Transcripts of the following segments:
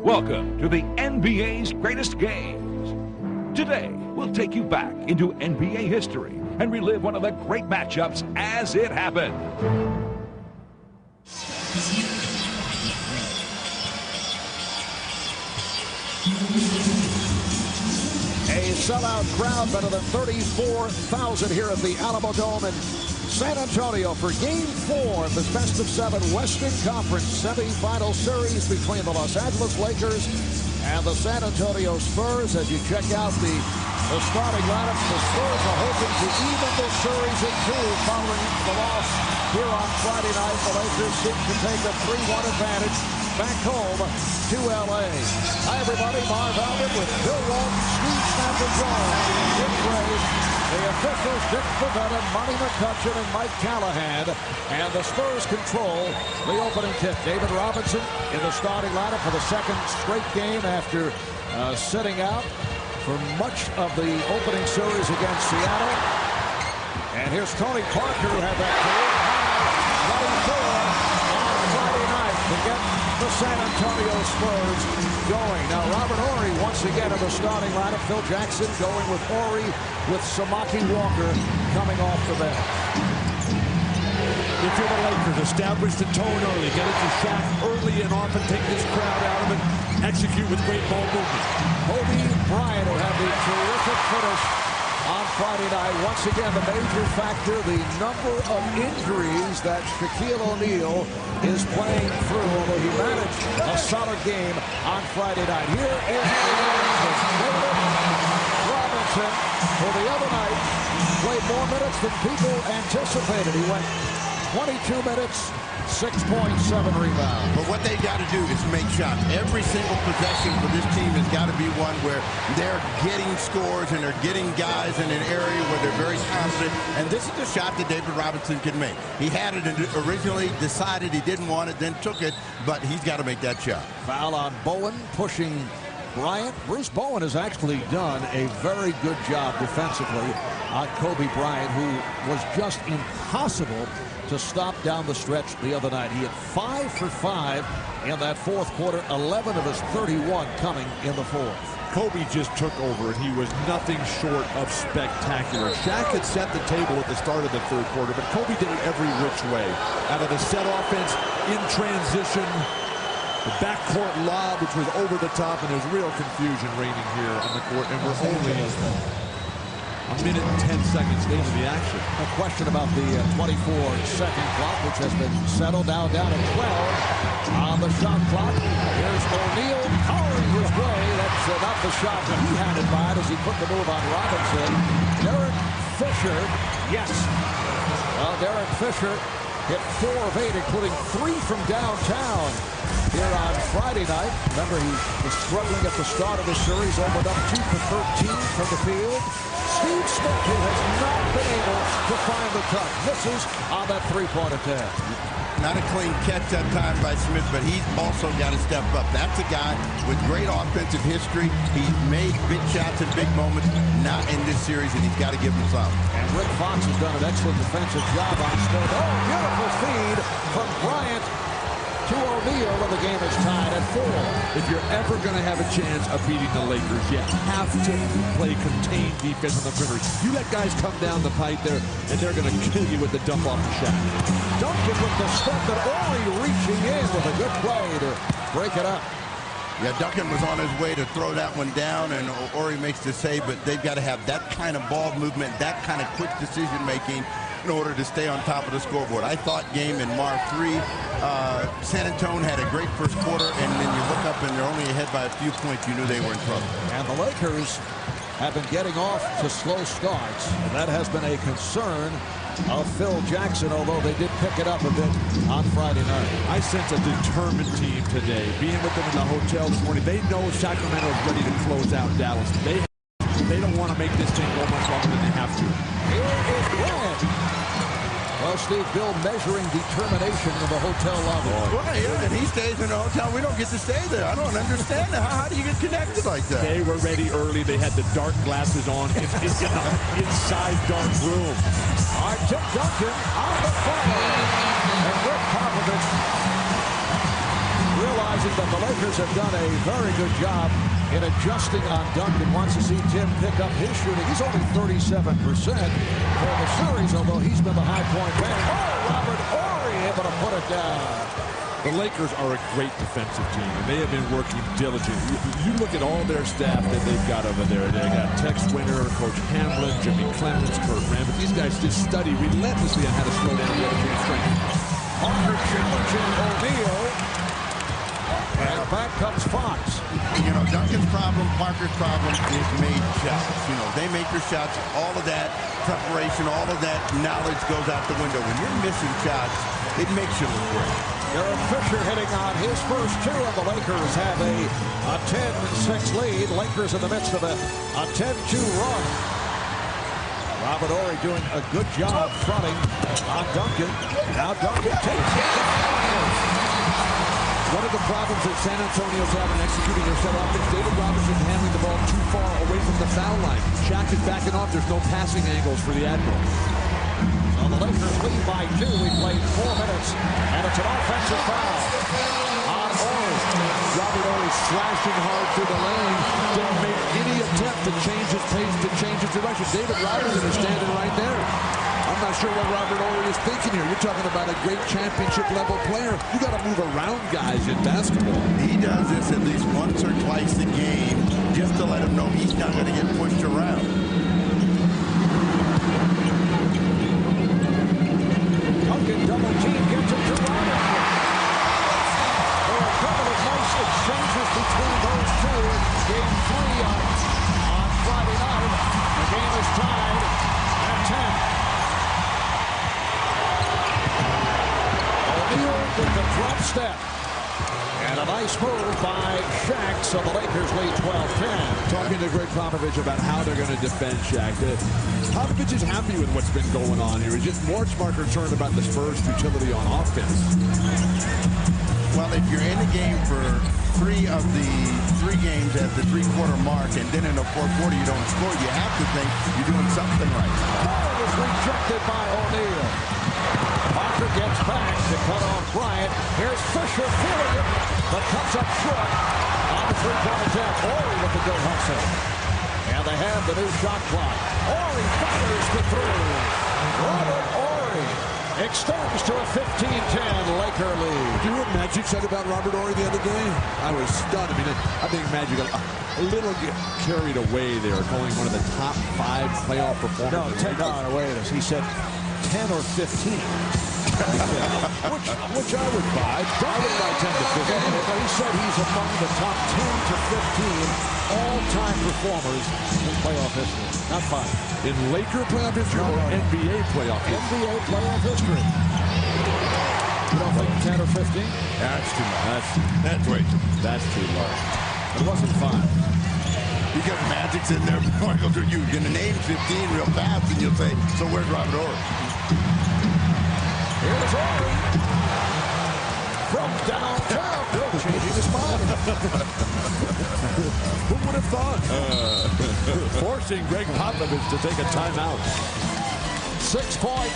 Welcome to the NBA's greatest games. Today, we'll take you back into NBA history and relive one of the great matchups as it happened. A sellout crowd, better than 34,000 here at the Alamo Dome in San Antonio for Game 4 of this best-of-7 Western Conference semifinal series between the Los Angeles Lakers and the San Antonio Spurs. As you check out the starting lineups, the Spurs are hoping to even the series at 2 following the loss here on Friday night. The Lakers seek to take a 3-1 advantage back home to L.A. Hi, everybody. Marv Albert with Bill Walton, Steve Snappers-Jones, Dick Gray, the officials Dick Devean, Monty McCutcheon, and Mike Callahan. And the Spurs control the opening tip. David Robinson in the starting lineup for the second straight game after sitting out for much of the opening series against Seattle. And here's Tony Parker, who had that career high 24 on Friday night to get the San Antonio Spurs going. Now Robert Horry once again in the starting lineup. Phil Jackson going with Horry, with Samaki Walker coming off the bench. If you're the Lakers, establish the tone early, get it to Shaq early and often take this crowd out of it, execute with great ball movement. Kobe Bryant will have the terrific finish on Friday night. Once again, the major factor, the number of injuries that Shaquile O'Neal is playing through, although he managed a solid game on Friday night. Here is Robinson, who the other night played more minutes than people anticipated. He went 22 minutes, 6.7 rebounds. But what they got to do is make shots. Every single possession for this team has got to be one where they're getting scores and they're getting guys in an area where they're very confident. And this is the shot that David Robinson can make. He had it originally, decided he didn't want it, then took it, but he's got to make that shot. Foul on Bowen, pushing Bryant. Bruce Bowen has actually done a very good job defensively on Kobe Bryant, who was just impossible to stop down the stretch the other night. He had 5 for 5 in that fourth quarter, 11 of his 31 coming in the fourth. Kobe just took over, and he was nothing short of spectacular. Shaq had set the table at the start of the third quarter, but Kobe did it every which way. Out of the set offense, in transition, the backcourt lob, which was over the top, and there's real confusion reigning here on the court, and we're only a minute and 10 seconds into the action. A question about the 24-second clock, which has been settled now down at 12 on the shot clock. Here's O'Neal powering his way. That's not the shot that he had in mind as he put the move on Robinson. Derek Fisher, yes. Derek Fisher hit 4 of 8, including 3 from downtown here on Friday night. Remember, he was struggling at the start of the series, opened up 2 for 13 from the field. Steve Smith, who has not been able to find the cut, misses on that three-point attempt. Not a clean catch that time by Smith, but he's also got to step up. That's a guy with great offensive history. He's made big shots in big moments, not in this series, and he's got to give him some. And Rick Fox has done an excellent defensive job on Smith. Oh, beautiful feed from Bryant to O'Neal when the game is tied at 4. If you're ever going to have a chance of beating the Lakers, you have to play contained defense on the perimeter. You let guys come down the pipe there, and they're going to kill you with the dump off the shot. Duncan with the step, and Horry reaching in with a good play to break it up. Yeah, Duncan was on his way to throw that one down, and Horry makes the save, but they've got to have that kind of ball movement, that kind of quick decision-making in order to stay on top of the scoreboard. I thought game in Mar 3, San Antonio had a great first quarter, and then you look up and they're only ahead by a few points. You knew they were in trouble. And the Lakers have been getting off to slow starts, and that has been a concern of Phil Jackson, although they did pick it up a bit on Friday night. I sense a determined team today. Being with them in the hotel this morning, they know Sacramento is ready to close out Dallas. They don't want to make this thing go much longer than they have to. Here is Bryant. Well, Steve, Bill measuring determination in the hotel lobby. Well, yeah, and he stays in the hotel. We don't get to stay there. I don't understand that. How do you get connected like that? They were ready early. They had the dark glasses on. It's in the inside dark room. All right, Tim Duncan on the follow. And Gregg Popovich realizing that the Lakers have done a very good job in adjusting on Duncan. Wants to see Tim pick up his shooting. He's only 37% for the series, although he's been the high point man. Oh, Robert Horry able to put it down. The Lakers are a great defensive team, and they have been working diligently. You look at all their staff that they've got over there. They got Tex Winter, Coach Hamlin, Jimmy Clemens, Kurt Rambis. These guys just study relentlessly on how to slow down the other team's strength. Parker challenging O'Neal. And back comes Fox. You know, Duncan's problem, Parker's problem is made shots. You know, they make their shots. All of that preparation, all of that knowledge goes out the window. When you're missing shots, it makes you look great. Derek Fisher hitting on his first two, and the Lakers have a 10-6 lead. Lakers in the midst of a 10-2 run. Robert Horry doing a good job fronting on Duncan. Now Duncan takes it. One of the problems that San Antonio's having executing their set offense, David Robinson's handling the ball too far away from the foul line. Shaq is backing off. There's no passing angles for the Admirals. So the Lakers lead by 2. We played 4 minutes, and it's an offensive foul on Horry. Robert Horry slashing hard through the lane. Didn't make any attempt to change his pace, to change his direction. David Robinson is standing right there. I'm not sure what Robert Horry is thinking here. You're talking about a great championship-level player. You got to move around guys in basketball. He does this at least once or twice a game just to let him know he's not going to get pushed around. Duncan double team gets it to Robinson. There are a couple of nice exchanges between those two in Game 3 on Friday night. The game is tied at 10. With the drop step. And a nice move by Shaq, so the Lakers lead 12-10. Talking to Gregg Popovich about how they're going to defend Shaq. Popovich is happy with what's been going on here. He's just more concerned about the Spurs' futility on offense. Well, if you're in the game for 3 of the 3 games at the 3-quarter mark, and then in the fourth quarter you don't score, you have to think you're doing something right. Ball is rejected by O'Neal. Parker gets back to cut off Bryant. Here's Fisher feeling it, but comes up short on the three-point attempt. Horry with the good hustle. And they have the new shot clock. Horry fires the 3. Robert Horry extends to a 15-10 Laker lead. Do you hear what Magic said about Robert Horry the other day? I was stunned. I mean, I think Magic got a little carried away there, calling one of the top 5 playoff performers. No, wait a minute. He said 10 or 15. which I would buy. I would buy 10 to 15. He said he's among the top 10 to 15 all-time performers in playoff history. Not 5. In Laker playoff history or NBA playoff history? NBA playoff history. You don't think 10 or 15? That's too much. That's way too much. That's too low. It wasn't 5. Because Magic's in there before I go through. You're going to name 15 real fast, and you'll say, so where's Robert Horry? Here's Horry. From downtown. Bill changing his mind. Who would have thought? Forcing Gregg Popovich to take a timeout. 6-point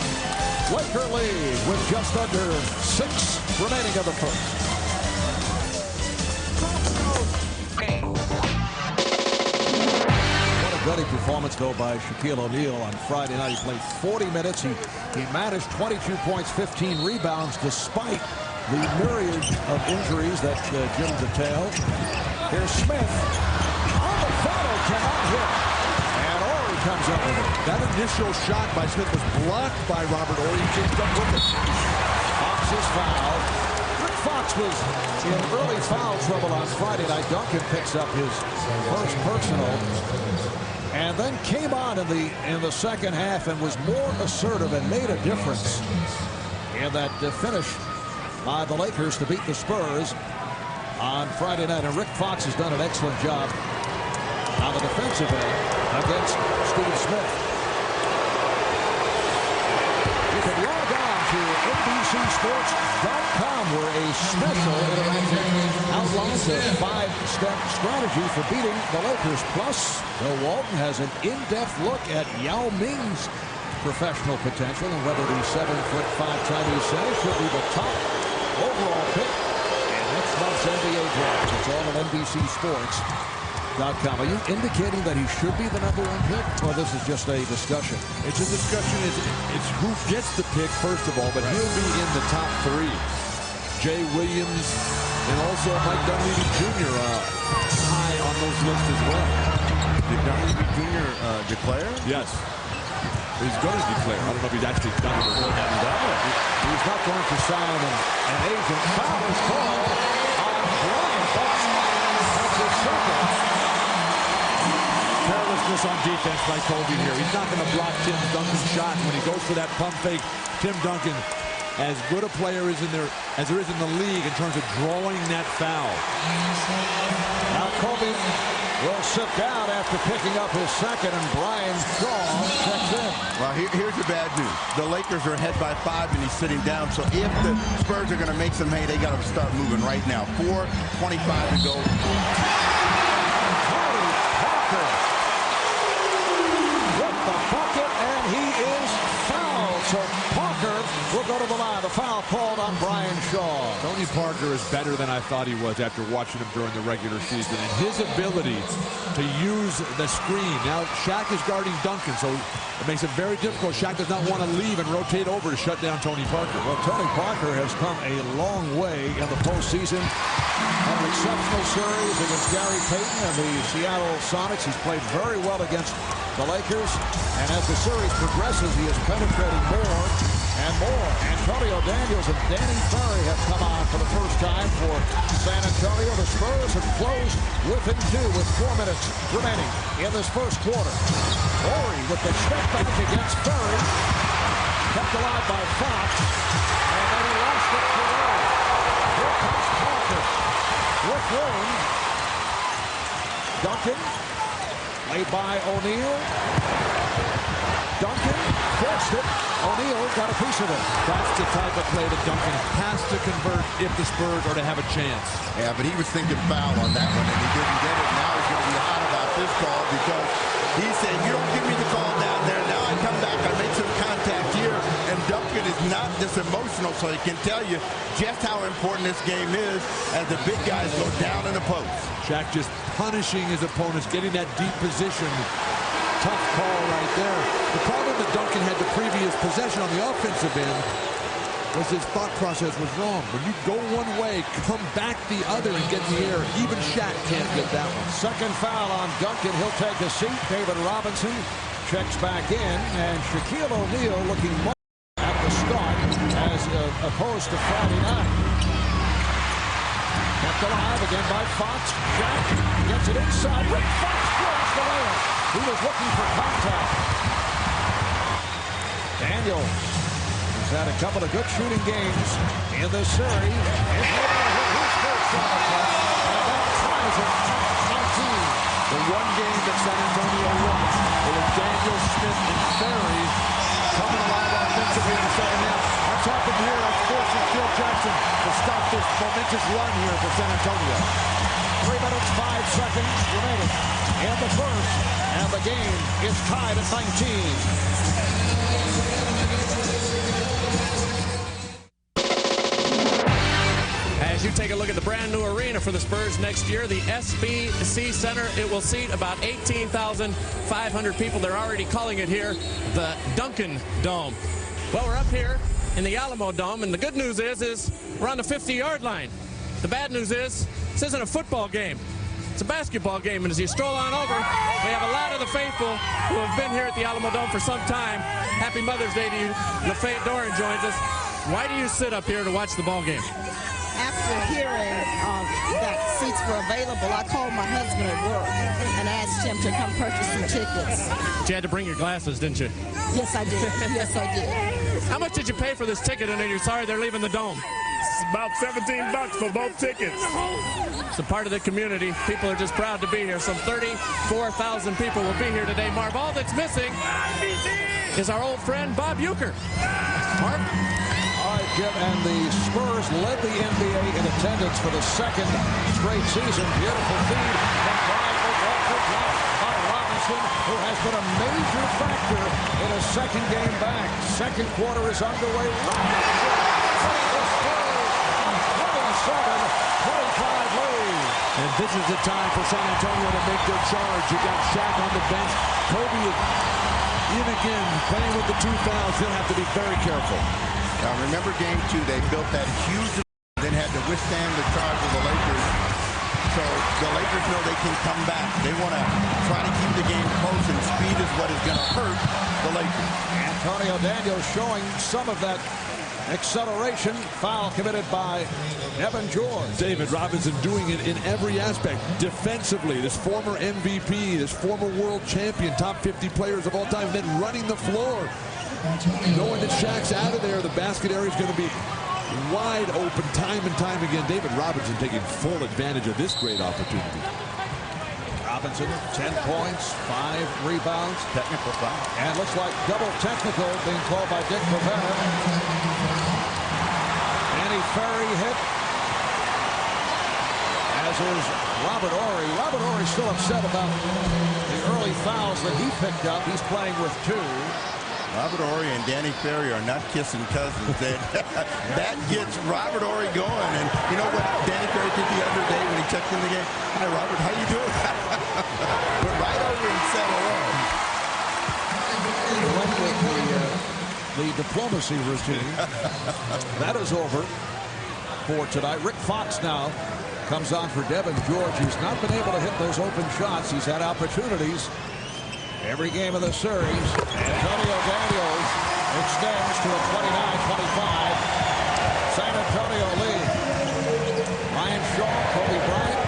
Laker lead with just under 6 remaining of the first. Gutty performance, though, by Shaquile O'Neal on Friday night. He played 40 minutes. He managed 22 points, 15 rebounds, despite the myriad of injuries that Jim detailed. Here's Smith. On the follow, cannot hit. And Horry comes up with it. That initial shot by Smith was blocked by Robert Horry. He just up with it. Fox is fouled. Rick Fox was in early foul trouble on Friday night. Duncan picks up his first personal. And then came on in the second half and was more assertive and made a difference in that finish by the Lakers to beat the Spurs on Friday night. And Rick Fox has done an excellent job on the defensive end against Steve Smith. You can log on a special interactive outlines a 5-step strategy for beating the Lakers. Plus, Bill Walton has an in-depth look at Yao Ming's professional potential and whether the 7'5" Chinese center should be the top overall pick in next month's NBA draft. It's all on NBCSports.com. Are you indicating that he should be the #1 pick, or this is just a discussion? It's a discussion. It's who gets the pick, first of all, but he'll be in the top 3. Jay Williams and also Mike Dunleavy Jr. High on those lists as well. Did Dunleavy Jr. declare? Yes. He's going to declare. I don't know if he's actually done it or not. He's not going to sign an agent. Foul is called on Bryant. That's his second. Carelessness on defense by Kobe here. He's not going to block Tim Duncan's shot. When he goes for that pump fake, Tim Duncan, as good a player as there is in the league in terms of drawing that foul. Now Kobe will sit down after picking up his second, and Brian Shaw checks in. Well, here's the bad news. The Lakers are ahead by 5, and he's sitting down. So if the Spurs are going to make some hay, they got to start moving right now. 4:25 to go. Parker with the bucket, and he is fouled. So Parker will go to the line. The foul called on Brian Shaw. Tony Parker is better than I thought he was after watching him during the regular season. And his ability to use the screen. Now, Shaq is guarding Duncan, so it makes it very difficult. Shaq does not want to leave and rotate over to shut down Tony Parker. Well, Tony Parker has come a long way in the postseason. Had an exceptional series against Gary Payton and the Seattle Sonics. He's played very well against the Lakers. And as the series progresses, he is penetrating more and more. Antonio Daniels and Danny Ferry have come on for the first time for San Antonio. The Spurs have closed within 2 with 4 minutes remaining in this first quarter. Horry with the step back against Ferry. Kept alive by Fox. And then he lost it for Horry. Here comes Parker with room. Duncan. Laid by O'Neal. Duncan forced it. O'Neal got a piece of it. That's the type of play that Duncan has to convert if the Spurs are to have a chance. Yeah, but he was thinking foul on that one, and he didn't get it. Now he's going to be hot about this call because he said, you don't give me the call down there. Now I come back, I make some contact here, and Duncan is not this emotional, so he can tell you just how important this game is as the big guys go down in the post. Shaq just punishing his opponents, getting that deep position. Tough call right there. The problem that Duncan had the previous possession on the offensive end was his thought process was wrong. When you go one way, come back the other and get in the air. Even Shaq can't get that one. Second foul on Duncan. He'll take a seat. David Robinson checks back in, and Shaquile O'Neal looking more at the start as opposed to Friday night. Kept alive again by Fox. Shaq gets it inside. Rick Fox throws the layup. He was looking for contact. Daniel has had a couple of good shooting games in this series. His first shot and that ties it at 19. The one game that San Antonio lost, it was Daniel, Smith, and Ferry coming alive offensively in the second half. That's happened here. That's forcing Phil Jackson to stop this momentous run here for San Antonio. 3 minutes, 5 seconds remaining in the first, and the game is tied at 19. As you take a look at the brand new arena for the Spurs next year, the SBC Center, it will seat about 18,500 people. They're already calling it here the Duncan Dome. Well, we're up here in the Alamo Dome, and the good news is we're on the 50-yard line. The bad news is this isn't a football game. It's a basketball game, and as you stroll on over, we have a lot of the faithful who have been here at the Alamo Dome for some time. Happy Mother's Day to you. LaFayette Doran joins us. Why do you sit up here to watch the ball game? After hearing that seats were available, I called my husband at work and asked him to come purchase some tickets. You had to bring your glasses, didn't you? Yes, I did. Yes, I did. How much did you pay for this ticket, and then you're sorry they're leaving the dome? It's about $17 for both tickets. It's a part of the community. People are just proud to be here. Some 34,000 people will be here today. Marv, all that's missing is our old friend Bob Uecker. Marv? All right, championship, and the Spurs led the NBA in attendance for the second straight season. Beautiful feed from Bryant, blocked by Robinson, who has been a major factor in a second game back. Second quarter is underway. Robinson, 27-25 lead. And this is the time for San Antonio to make their charge. You got Shaq on the bench. Kobe in again, playing with the 2 fouls. He'll have to be very careful. Now remember game 2, they built that huge, then had to withstand the charge of the Lakers. So the Lakers know they can come back. They want to try to keep the game close, and speed is what is going to hurt the Lakers. Antonio Daniels showing some of that acceleration. Foul committed by Devin George. David Robinson doing it in every aspect. Defensively, this former MVP, this former world champion, top 50 players of all time, then running the floor. Knowing that Shaq's out of there, the basket area is going to be wide open time and time again. David Robinson taking full advantage of this great opportunity. Robinson, 10 points, 5 rebounds. Technical foul. And looks like double technical being called by Dick Devean. Danny Ferry hit, as is Robert Horry. Robert Horry's still upset about the early fouls that he picked up. He's playing with 2. Robert Horry and Danny Ferry are not kissing cousins. That gets Robert Horry going. And you know what Danny Ferry did the other day when he checked in the game? Hi, Robert, how you doing? But right over and said hello. He went with the diplomacy routine. That is over for tonight. Rick Fox now comes on for Devin George. He's not been able to hit those open shots. He's had opportunities every game of the series. Antonio Daniels extends to a 29-25 San Antonio lead. Ryan Shaw, Kobe Bryant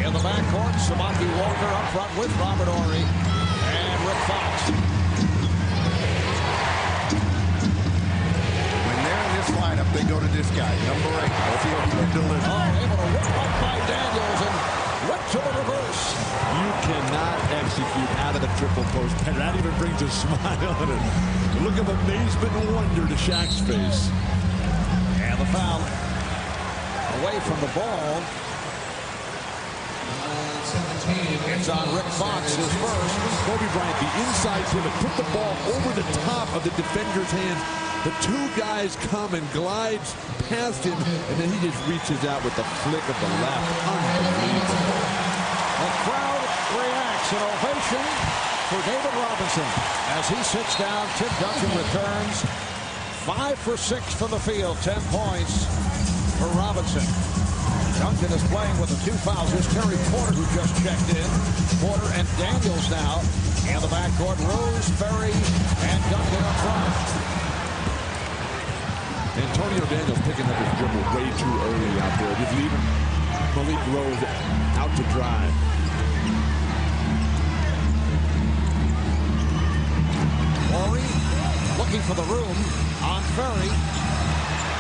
in the backcourt. Samaki Walker up front with Robert Horry and Rick Fox. When they're in this lineup, they go to this guy, number 8. Let's see if he can deliver. Oh, able to whip up by Daniels and whip to the reverse. You cannot execute out of the triple post. And that even brings a smile on it. A look of amazement and wonder to Shaq's face. And the foul away from the ball. It's on Rick Fox, his first. Kobe Bryant, the inside pivot, put the ball over the top of the defender's hands. The 2 guys come and glides past him, and then he just reaches out with the flick of the left. Unbelievable. The crowd reacts. An ovation for David Robinson as he sits down. Tim Duncan returns. 5 for 6 from the field. 10 points for Robinson. Duncan is playing with the 2 fouls. Here's Terry Porter, who just checked in. Porter and Daniels now in the backcourt. Rose, Ferry, and Duncan up front. Antonio Daniels picking up his dribble way too early out there. Just leaving Malik Rose out to dry. Horry looking for the room on Ferry.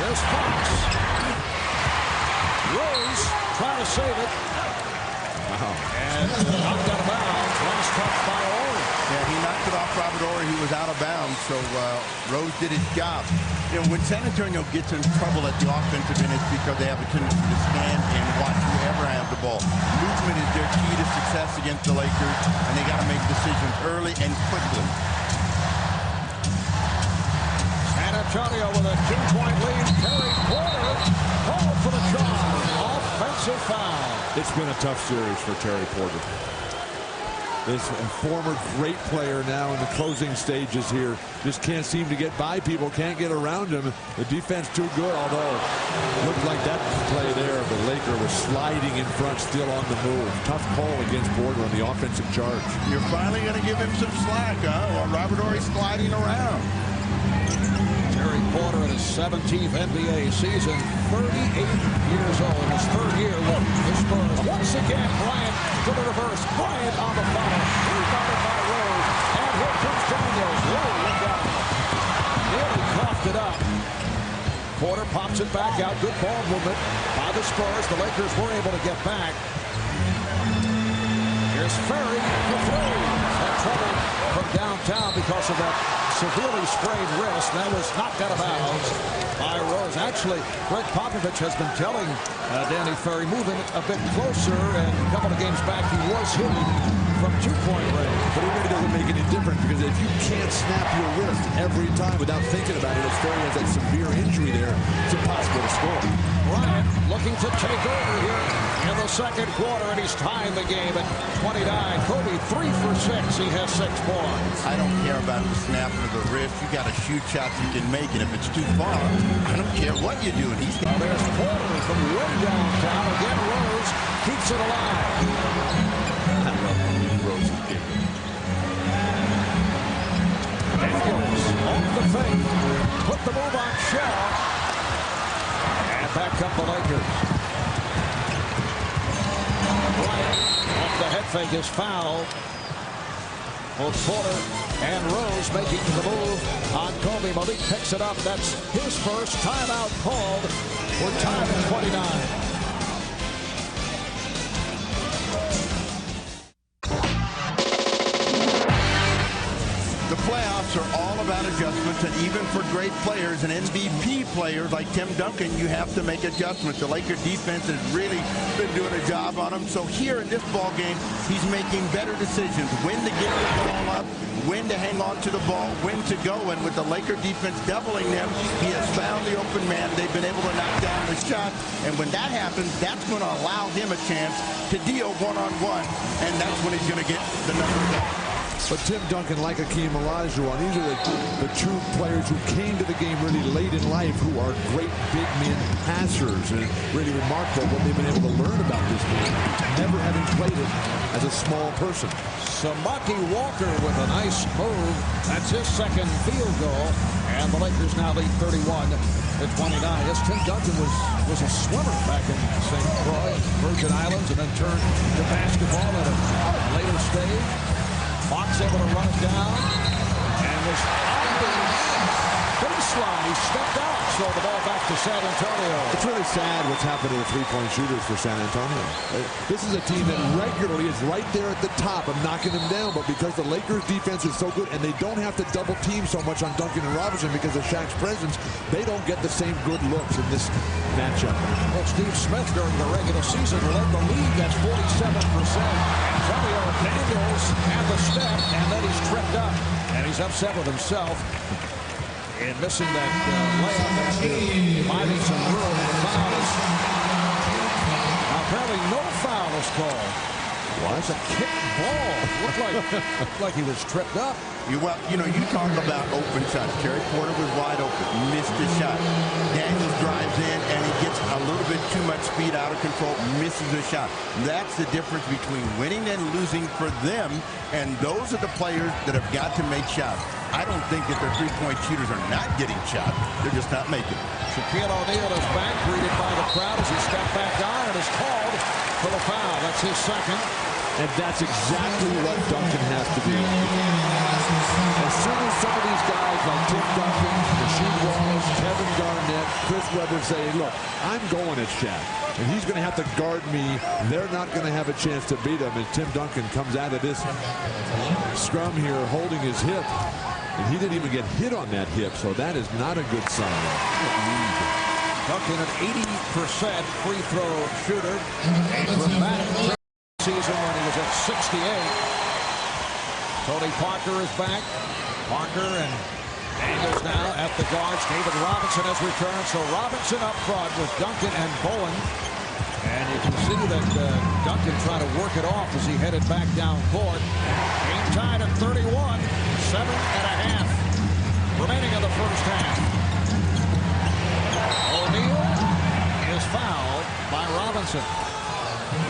There's Fox. Rose trying to save it. Wow. And knocked out of bounds. Nice touch by Horry. Yeah, he knocked it off Robert Horry. He was out of bounds, so Rose did his job. You know, when San Antonio gets in trouble at the offensive end, it's because they have a tendency to stand and watch whoever has the ball. Movement is their key to success against the Lakers, and they got to make decisions early and quickly. San Antonio with a 2-point lead. Terry Porter called for the charge. Offensive foul. It's been a tough series for Terry Porter. This former great player now in the closing stages here. Just can't seem to get by people, can't get around him. The defense too good, although it looked like that play there. The Laker was sliding in front, still on the move. Tough call against Porter on the offensive charge. You're finally going to give him some slack, huh? While Robert Horry's sliding around. Terry Porter in his 17th NBA season, 38 years old, in his 3rd year with the Spurs. Once again, Bryant to the reverse. Bryant on the follow. Rebounded by Rose. And here comes Daniels. Whoa, look out. Nearly coughed it up. Porter pops it back out. Good ball movement by the Spurs. The Lakers were able to get back. Here's Ferry for 3. Had trouble from downtown because of that severely sprained wrist. That was knocked out of bounds by Rose. Actually, Gregg Popovich has been telling Danny Ferry, moving a bit closer, and a couple of games back he was hitting from two-point range. But it really doesn't make any difference, because if you can't snap your wrist every time without thinking about it, as Ferry has that severe injury there, it's impossible to score. Bryant looking to take over here in the second quarter, and he's tying the game at 29. Kobe 3 for 6. He has 6 points. I don't care about the snapping of the wrist. You got to shoot shots you can make, and if it's too far, I don't care what you do. And he's there's Porter from way downtown. Again, Rose keeps it alive. I love Rose's game. Daniels off the fake. Put the move on Shaw. And back up the Lakers. Bryant off the head fake is fouled. Both Porter and Rose making the move on Kobe. Malik picks it up. That's his first timeout called. We're tied at 29. The playoffs are all about adjustments, and even for great players and MVP players like Tim Duncan, you have to make adjustments. The Lakers defense has really been doing a job on him. So here in this ball game, he's making better decisions. When to get the ball up, when to hang on to the ball, when to go. And with the Laker defense doubling them, he has found the open man. They've been able to knock down the shot. And when that happens, that's going to allow him a chance to deal one-on-one. And that's when he's going to get the number one. But Tim Duncan, like Hakeem Olajuwon, these are the true players who came to the game really late in life, who are great big men passers, and really remarkable what they've been able to learn about this game, never having played it as a small person. Samaki Walker with a nice move. That's his second field goal, and the Lakers now lead 31-29. Yes, Tim Duncan was a swimmer back in St. Croix, Virgin Islands, and then turned to basketball at a later stage. Fox able to run it down, and was on the baseline. He stepped out, so the ball back to San Antonio. It's really sad what's happened to the three-point shooters for San Antonio. This is a team that regularly is right there at the top of knocking them down, but because the Lakers defense is so good, and they don't have to double team so much on Duncan and Robinson because of Shaq's presence, they don't get the same good looks in this matchup. Well, Steve Smith during the regular season led the league at 47%. Antonio Daniels at the step, and then he's tripped up, and he's upset with himself in missing that layup after finding some real fouls. Now, apparently no foul is called. Well, it's a kick ball. Looked like he was tripped up. Well, you talk about open shots. Terry Porter was wide open, missed the shot. Daniels drives in, and he gets a little bit too much speed, out of control, misses the shot. That's the difference between winning and losing for them, and those are the players that have got to make shots. I don't think that their three-point shooters are not getting shots. They're just not making it. Shaquile O'Neal is back, greeted by the crowd as he stepped back on and is called for the foul. That's his second. And that's exactly what Duncan has to do. As soon as some of these guys like Tim Duncan, Rasheed Wallace, Kevin Garnett, Chris Webber say, look, I'm going at Shaq, and he's going to have to guard me, they're not going to have a chance to beat him. And Tim Duncan comes out of this scrum here holding his hip, and he didn't even get hit on that hip, so that is not a good sign. Duncan, an 80% free throw shooter. A dramatic season when he was at 68. Tony Parker is back. Parker and Daniels now at the guards. David Robinson has returned. So Robinson up front with Duncan and Bowen. And you can see that Duncan trying to work it off as he headed back down court. Game tied at 31. 7.5 remaining in the first half. O'Neal is fouled by Robinson.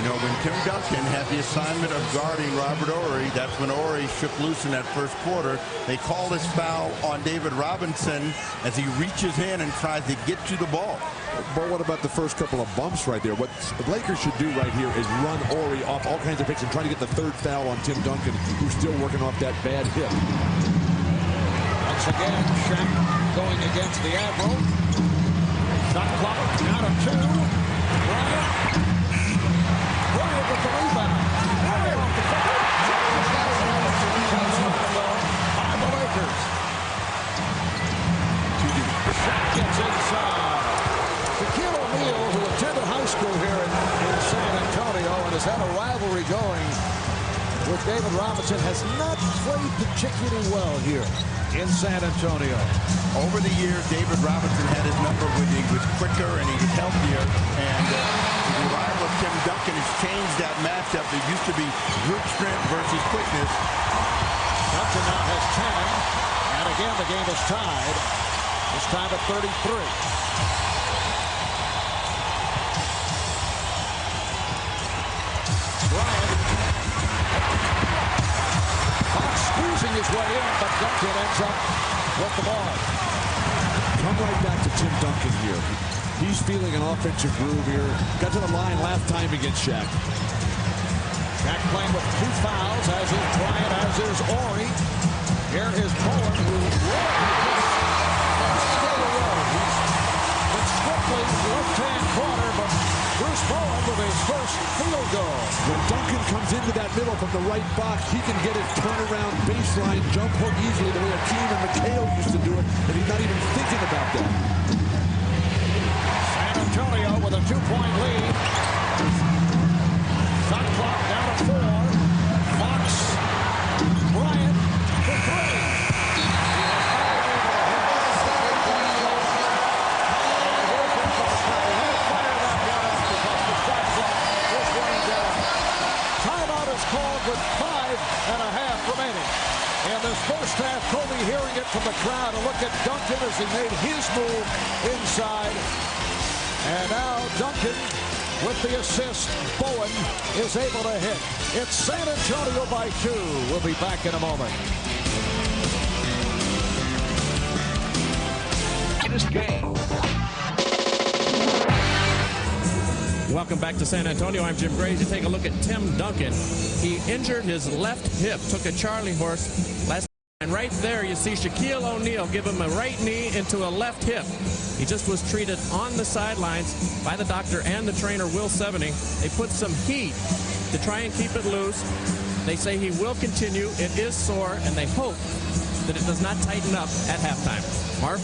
When Tim Duncan had the assignment of guarding Robert Horry, that's when Horry shook loose in that first quarter. They called his foul on David Robinson as he reaches in and tries to get to the ball. But what about the first couple of bumps right there? What the Lakers should do right here is run Horry off all kinds of picks and try to get the third foul on Tim Duncan, who's still working off that bad hip. Once again, Shaq going against the Admiral. Shot clock down to 2. Bryant. Bryant with the rebound. Bryant off the foul. By the Lakers. David Robinson has not played particularly well here in San Antonio. Over the years, David Robinson had his number when he was quicker and he was healthier. And the arrival of Tim Duncan has changed that matchup. It used to be group strength versus quickness. Duncan now has 10. And again, the game is tied. This time at 33. Bryant. Fox squeezing his way in, but Duncan ends up with the ball. Come right back to Tim Duncan here. He's feeling an offensive groove here. Got to the line last time against Shaq. Shaq playing with 2 fouls, as is Bryant, as is Horry. Here is Bowen, who He's strictly left-hand corner, but Bruce Bowen with his first field goal. When Duncan comes into that middle from the right box, he can get his turnaround baseline jump hook easily the way Akeem and McHale used to do it, and he's not even thinking about that. San Antonio with a 2-point lead. Shot clock down to 4. Fox, Bryant for 3. Called with 5.5 remaining. In this first half, Kobe hearing it from the crowd. A look at Duncan as he made his move inside. And now Duncan with the assist. Bowen is able to hit. It's San Antonio by 2. We'll be back in a moment. Greatest game. Welcome back to San Antonio. I'm Jim Graves. You take a look at Tim Duncan. He injured his left hip, took a Charlie horse last night. And right there you see Shaquile O'Neal give him a right knee into a left hip. He just was treated on the sidelines by the doctor and the trainer, Will Seventy. They put some heat to try and keep it loose. They say he will continue. It is sore, and they hope that it does not tighten up at halftime. Marv?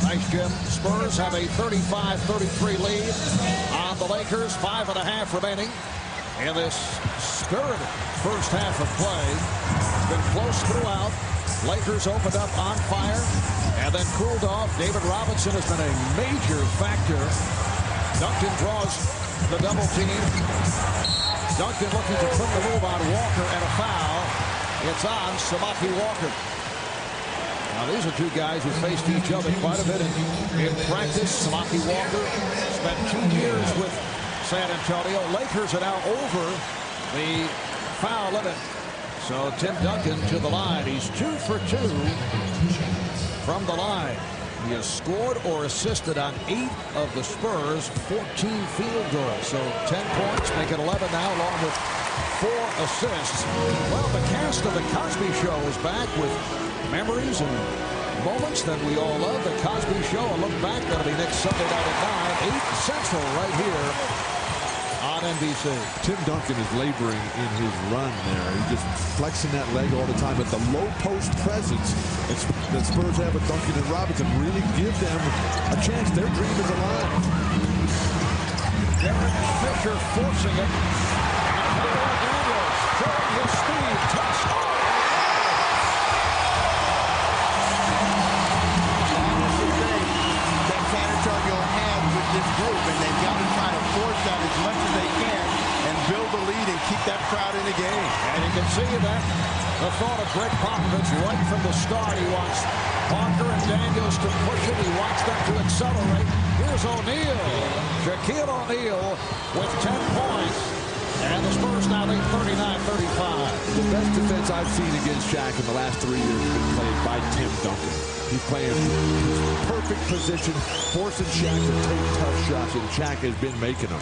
Nice, Jim. Spurs have a 35-33 lead on the Lakers. 5.5 remaining in this spirited first half of play. It's been close throughout. Lakers opened up on fire and then cooled off. David Robinson has been a major factor. Duncan draws the double team. Duncan looking to put the move on Walker and a foul. It's on Samaki Walker. Now, these are 2 guys who faced each other quite a bit in practice. Samaki Walker spent 2 years with San Antonio. Lakers are now over the foul limit. So Tim Duncan to the line. He's 2 for 2 from the line. He has scored or assisted on 8 of the Spurs' 14 field goals. So 10 points, make it 11 now, along with 4 assists. Well, the cast of The Cosby Show is back with memories and moments that we all love. The Cosby Show, a look back. That'll be next Sunday night at 9, 8 Central, right here on NBC. Tim Duncan is laboring in his run there. He's just flexing that leg all the time. But the low post presence that Spurs have with Duncan and Robinson really give them a chance. Their dream is alive. Derek Fisher forcing it. And Daniels showing his speed. Touch. This group, and they've got to try to force that as much as they can and build the lead and keep that crowd in the game. And you can see that the thought of Gregg Popovich right from the start. He wants Parker and Daniels to push it. He wants them to accelerate. Here's O'Neal. Shaquile O'Neal with 10 points. And the Spurs now lead 39-35. The best defense I've seen against Shaq in the last 3 years has been played by Tim Duncan. He's playing his perfect position, forcing Shaq to take tough shots, and Shaq has been making them.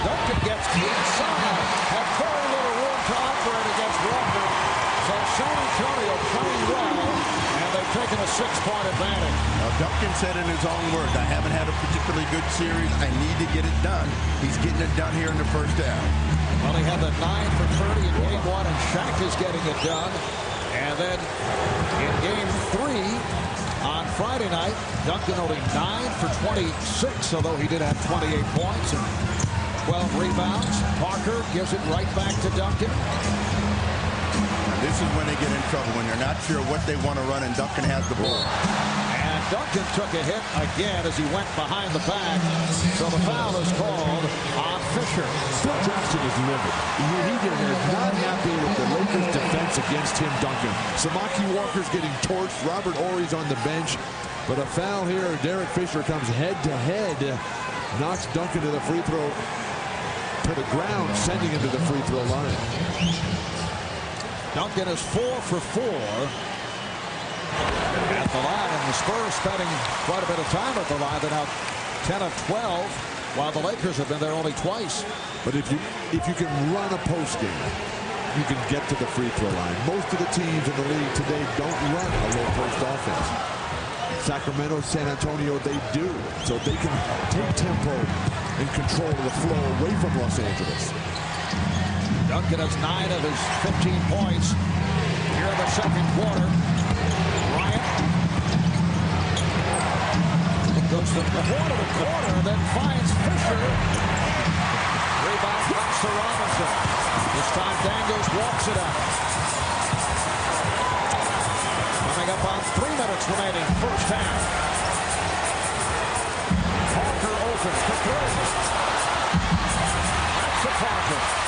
Duncan gets inside. Had very little room to operate against Walker. So San Antonio playing well, and they've taken a 6-point advantage. Now, Duncan said in his own words, I haven't had a particularly good series. I need to get it done. He's getting it done here in the first half. Well, he had the 9 for 30 in Game 1, and Shaq is getting it done. And then in Game 3 on Friday night, Duncan only 9 for 26, although he did have 28 points and 12 rebounds. Parker gives it right back to Duncan. This is when they get in trouble, when they're not sure what they want to run, and Duncan has the ball. And Duncan took a hit again as he went behind the back. So the foul is called on Fisher. Phil Jackson is livid. He is not happy with the Lakers' defense against Tim Duncan. Samaki Walker's getting torched. Robert Horry's on the bench. But a foul here. Derek Fisher comes head-to-head. Knocks Duncan to the free throw. To the ground, sending him to the free throw line. Duncan is 4 for 4 at the line, and the Spurs spending quite a bit of time at the line. They're now 10 of 12, while the Lakers have been there only twice. But if you can run a post game, you can get to the free throw line. Most of the teams in the league today don't run a low post offense. Sacramento, San Antonio, they do. So they can take tempo and control the flow away from Los Angeles. Duncan has 9 of his 15 points here in the second quarter. Bryant goes from corner to corner, then finds Fisher. Rebound comes to Robinson. This time Daniels walks it out. Coming up on 3 minutes remaining, first half. Parker opens to throw. That's a Parker.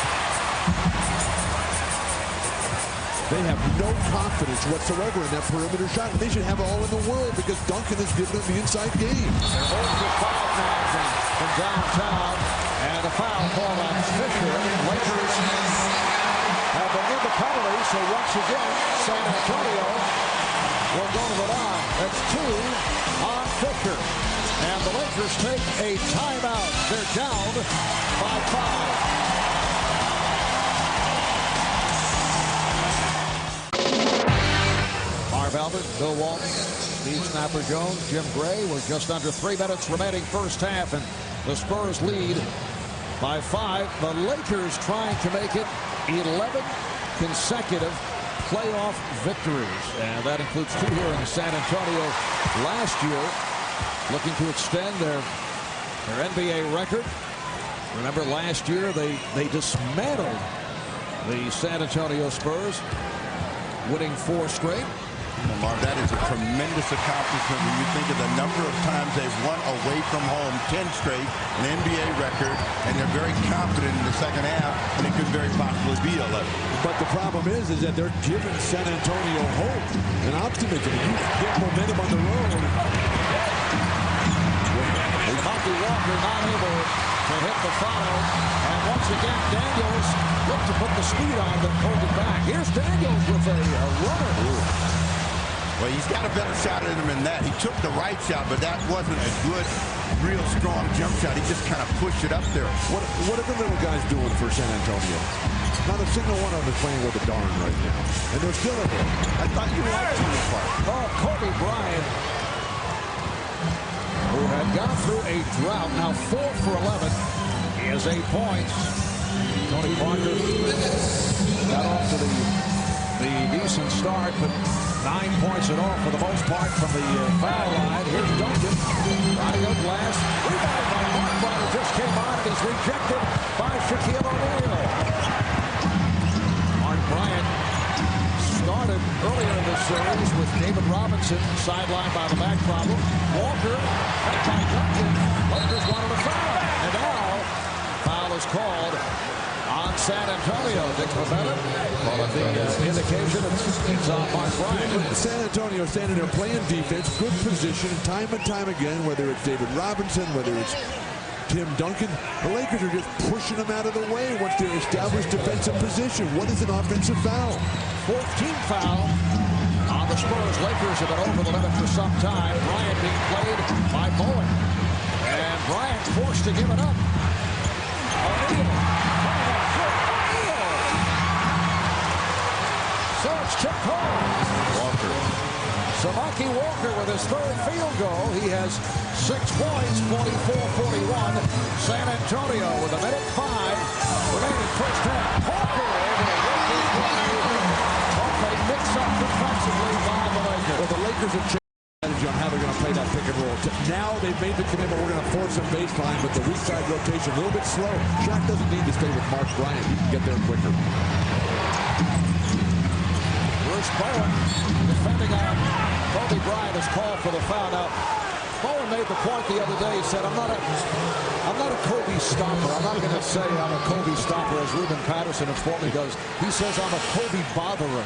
They have no confidence whatsoever in that perimeter shot. They should have it all in the world because Duncan has given them the inside game. They're both with foul now from downtown, and a foul call on Fisher. Lakers have been in the penalty, so once again, San Antonio will go to the line. That's 2 on Fisher. And the Lakers take a timeout. They're down by 5. Albert, Bill Walton, Steve Snapper Jones, Jim Gray. We're just under 3 minutes remaining first half, and the Spurs lead by 5. The Lakers trying to make it 11 consecutive playoff victories, and that includes 2 here in San Antonio last year, looking to extend their NBA record. Remember last year they dismantled the San Antonio Spurs, winning 4 straight. Well, Marv, that is a tremendous accomplishment when you think of the number of times they've won away from home, 10 straight, an NBA record, and they're very confident in the second half, and it could very possibly be 11. But the problem is that they're giving San Antonio hope and optimism. You get momentum on the road. Samaki Walker not able to hit the foul, and once again Daniels looked to put the speed on, but pulled it back. Here's Daniels with a runner. Well, he's got a better shot in him than that. He took the right shot, but that wasn't a good, real strong jump shot. He just kind of pushed it up there. What are the little guys doing for San Antonio? Not a single one of them is playing with a darn right now. And they're still in there. I thought you liked him apart. Oh, Kobe Bryant, who had gone through a drought, now 4 for 11. He has 8 points. Tony Parker got off to the decent start, but 9 points in all for the most part from the foul line. Here's Duncan. Riding up last. Rebounded by Mark Bryant, just came on, and he's rejected by Shaquile O'Neal. Mark Bryant started earlier in this series with David Robinson sidelined by the back problem. Walker, back by Duncan. Lakers wanted a foul. And now, foul is called on San Antonio. Dick Pavetta, the indication it's on Mark Bryant. San Antonio standing there playing defense, good position, time and time again, whether it's David Robinson, whether it's Tim Duncan. The Lakers are just pushing them out of the way once they're established defensive position. What is an offensive foul? 14th foul on the Spurs. Lakers have been over the limit for some time. Bryant being played by Bowen. And Bryant forced to give it up. O'Neal. So it's Chip Cole. Walker. Samaki Walker with his 3rd field goal. He has 6 points, 44-41. San Antonio with a minute 5 remaining first half. Parker over the Lakers. A mix-up defensively by the Lakers. Well, the Lakers have changed strategy on how they're going to play that pick and roll. Now they've made the commitment. We're going to force some baseline, but the weak side rotation a little bit slow. Shaq doesn't need to stay with Mark Bryant. He can get there quicker. Bowen defending on Kobe Bryant is called for the foul. Now, Bowen made the point the other day. He said, I'm not a Kobe stopper. I'm not going to say I'm a Kobe stopper as Ruben Patterson informed me does. He says I'm a Kobe botherer,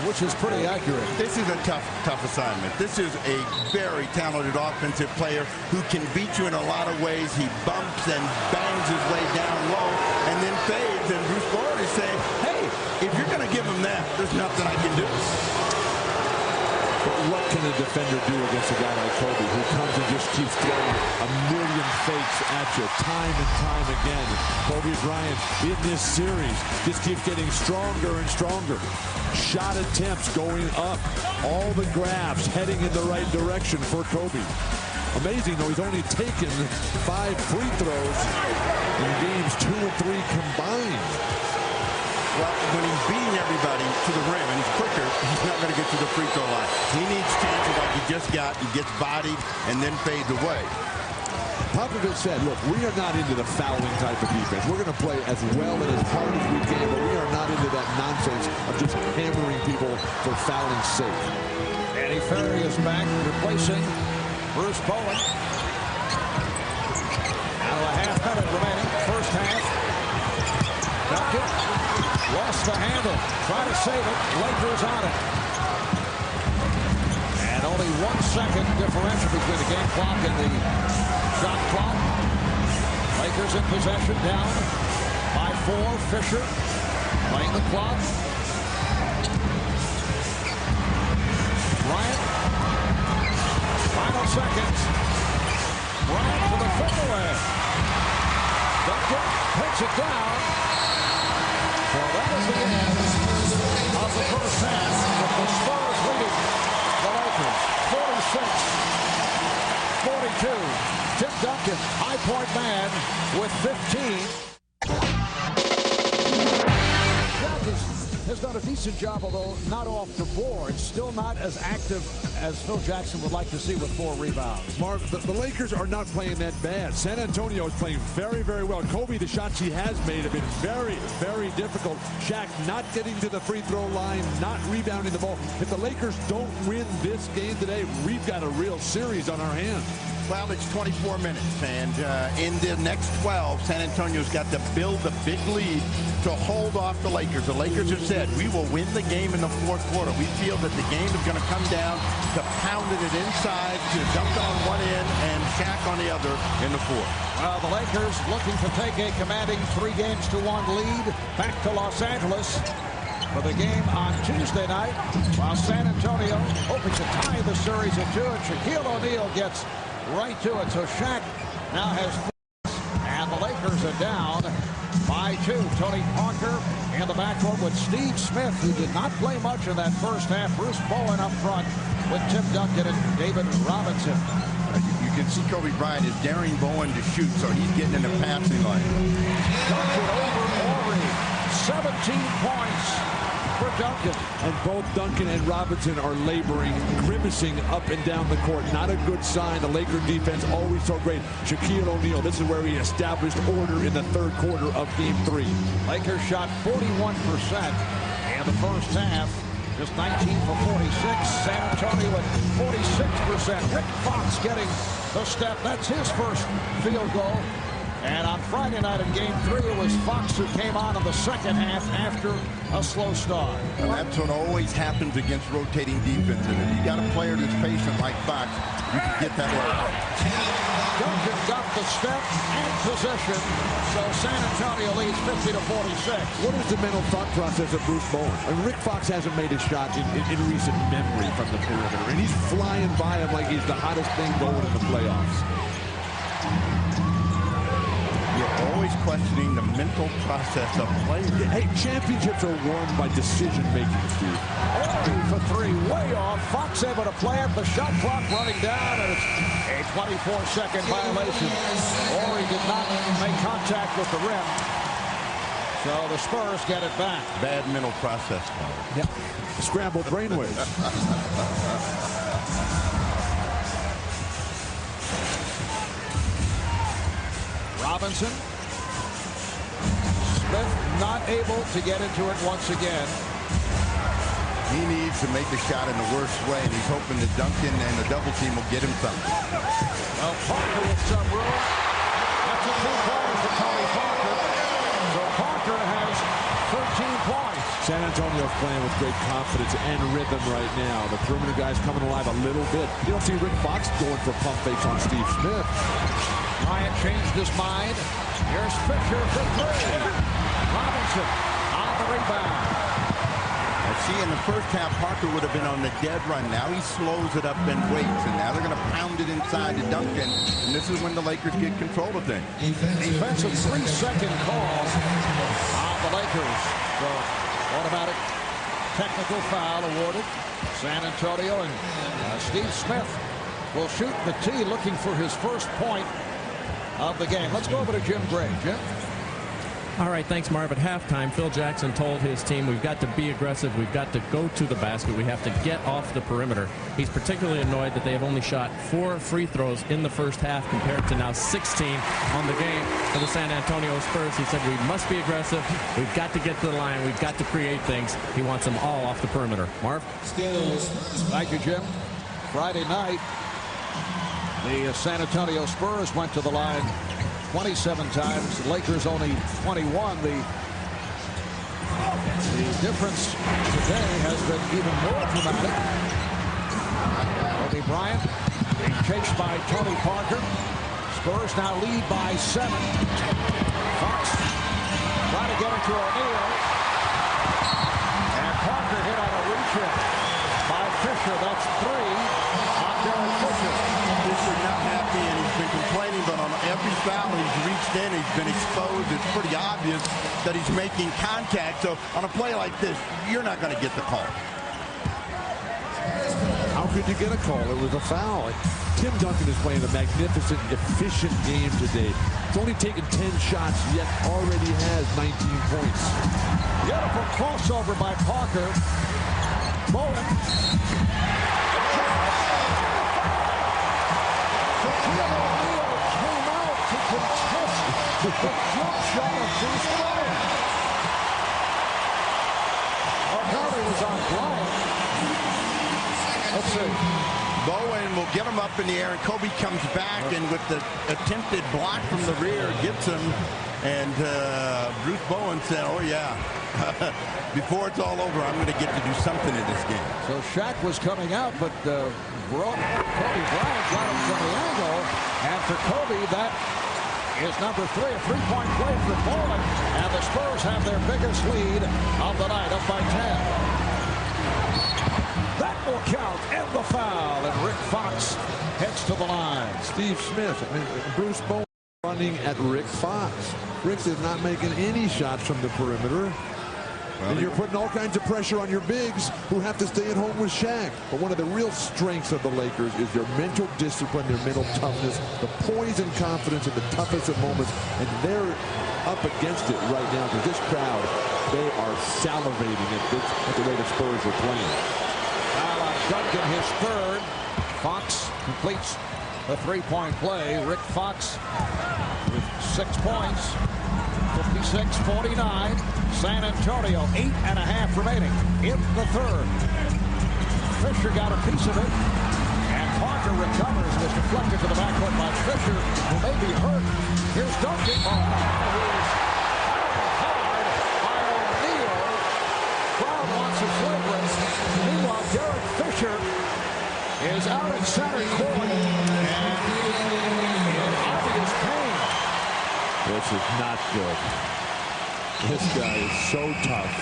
which is pretty accurate. This is a tough assignment. This is a very talented offensive player who can beat you in a lot of ways. He bumps and bangs his way down low and then fades. And Bruce Bowen is saying, hey, if you're going to give him that, there's nothing I can do. But what can a defender do against a guy like Kobe who comes and just keeps throwing a million fakes at you time and time again? Kobe Bryant in this series just keeps getting stronger and stronger. Shot attempts going up. All the graphs heading in the right direction for Kobe. Amazing, though, he's only taken 5 free throws in games 2 and 3 combined. Well, when he's beating everybody to the rim and he's quicker, he's not going to get to the free throw line. He needs chances like he just got. He gets bodied and then fades away. Popovich said, look, we are not into the fouling type of defense. We're going to play as well and as hard as we can, but we are not into that nonsense of just hammering people for fouling sake. Danny Ferry is back, replacing Bruce Bowen. Now a half minute remaining, first half. Duncan lost the handle, try to save it, Lakers on it. And only 1 second differential between the game clock and the shot clock. Lakers in possession, down by 4. Fisher playing the clock. Bryant, final seconds. Bryant for the fadeaway. Duncan puts it down. Well, that is the end of the first half with the Spurs leading the Lakers 46-42. Tim Duncan, high point man with 15. Has done a decent job, although not off the board. Still not as active as Phil Jackson would like to see with 4 rebounds. Mark, the Lakers are not playing that bad. San Antonio is playing very, very well. Kobe, the shots he has made have been very, very difficult. Shaq not getting to the free throw line, not rebounding the ball. If the Lakers don't win this game today, we've got a real series on our hands. Well, it's 24 minutes, and in the next 12, San Antonio's got to build a big lead to hold off the Lakers. The Lakers have said, we will win the game in the 4th quarter. We feel that the game is going to come down to pounding it inside, to Duncan on one end and Shaq on the other in the 4th. Well, the Lakers looking to take a commanding 3-1 lead back to Los Angeles for the game on Tuesday night, while San Antonio hoping to tie the series at 2, and Shaquile O'Neal gets right to it. So Shaq now has 4, and the Lakers are down by 2. Tony Parker in the backcourt with Steve Smith, who did not play much in that first half. Bruce Bowen up front with Tim Duncan and David Robinson. You can see Kobe Bryant is daring Bowen to shoot, so he's getting in the passing line. Duncan over Horry, 17 points for Duncan. And both Duncan and Robinson are laboring, grimacing up and down the court. Not a good sign. The Laker defense always so great. Shaquille O'Neal, this is where he established order in the 3rd quarter of Game 3. Lakers shot 41% in the first half. Just 19 for 46. San Antonio at 46%. Rick Fox getting the step. That's his first field goal. And on Friday night in Game 3, it was Fox who came on in the second half after a slow start. And that's what always happens against rotating defenses. If you got a player that's patient like Fox, you can get that way out. Duncan got the step and possession, so San Antonio leads 50-46. What is the mental thought process of Bruce Bowen? And Rick Fox hasn't made a shot in recent memory from the perimeter, and he's flying by him like he's the hottest thing going in the playoffs. You're always questioning the mental process of players. Hey, championships are won by decision-making, Steve. 2 for 3, way off. Fox able to play it. The shot clock running down, and it's a 24-second violation. Horry did not make contact with the rim. So the Spurs get it back. Bad mental process. Yep. Scrambled brainwaves. Robinson. Smith not able to get into it once again. He needs to make the shot in the worst way, and he's hoping that Duncan and the double team will get him something. Well, Parker with some room. That's a 2-pointer for Tony Parker. So Parker has 13 points. San Antonio's playing with great confidence and rhythm right now. The perimeter guys coming alive a little bit. You don't see Rick Fox going for pump fakes on Steve Smith. Bryant changed his mind. Here's Fisher for 3. Robinson on the rebound. See, in the first half, Parker would have been on the dead run. Now he slows it up and waits, and now they're going to pound it inside to Duncan, and this is when the Lakers get control of things. Defensive 3-second call on the Lakers. So automatic technical foul awarded. San Antonio, and Steve Smith will shoot the tee, looking for his first point of the game. Let's go over to Jim Gregg. Jim? All right, thanks, Marv. At halftime, Phil Jackson told his team, we've got to be aggressive. We've got to go to the basket. We have to get off the perimeter. He's particularly annoyed that they have only shot 4 free throws in the first half compared to now 16 on the game for the San Antonio Spurs. He said, we must be aggressive. We've got to get to the line. We've got to create things. He wants them all off the perimeter. Marv? Thank you, Jim. Friday night, the San Antonio Spurs went to the line 27 times. The Lakers only 21. The difference today has been even more dramatic. Kobe Bryant being chased by Tony Parker. Spurs now lead by 7. Fox trying to get it to O'Neal. And Parker hit on a reach-in by Fisher. That's 3 on Derek Fisher. Fisher not happy, and he's been complaining, but on every foul he's reached in, he's been exposed. It's pretty obvious that he's making contact. So on a play like this, you're not going to get the call. How could you get a call? It was a foul. Tim Duncan is playing a magnificent, efficient game today. He's only taken 10 shots, yet already has 19 points. Beautiful crossover by Parker. Malone. The jump shot of Bruce Bryant. Karl was on Bryant. Let's see. Bowen will get him up in the air, and Kobe comes back, and with the attempted block from the rear, gets him. And Bruce Bowen said, oh, yeah, before it's all over, I'm going to get to do something in this game. So Shaq was coming out, but Kobe Bryant got him from the angle. And for Kobe, that is number 3, a 3-point play for Bowen. And the Spurs have their biggest lead of the night, up by 10. That will count, and the foul, and Rick Fox heads to the line. Steve Smith, Bruce Bowen running at Rick Fox. Rick is not making any shots from the perimeter. Well, and you're putting all kinds of pressure on your bigs who have to stay at home with Shaq. But one of the real strengths of the Lakers is their mental discipline, their mental toughness, the poise and confidence in the toughest of moments. And they're up against it right now because this crowd, they are salivating at the way the Spurs are playing. Duncan, his 3rd. Fox completes the 3-point play. Rick Fox with 6 points. 56-49. San Antonio, 8.5 remaining in the 3rd. Fisher got a piece of it. And Parker recovers. Was deflected to the backcourt by Fisher, who may be hurt. Here's Duncan. Who is hard by O'Neal. Crowd wants a flagrant. Meanwhile, Derek Fisher is out at center court and in obvious pain. This is not good. This guy is so tough.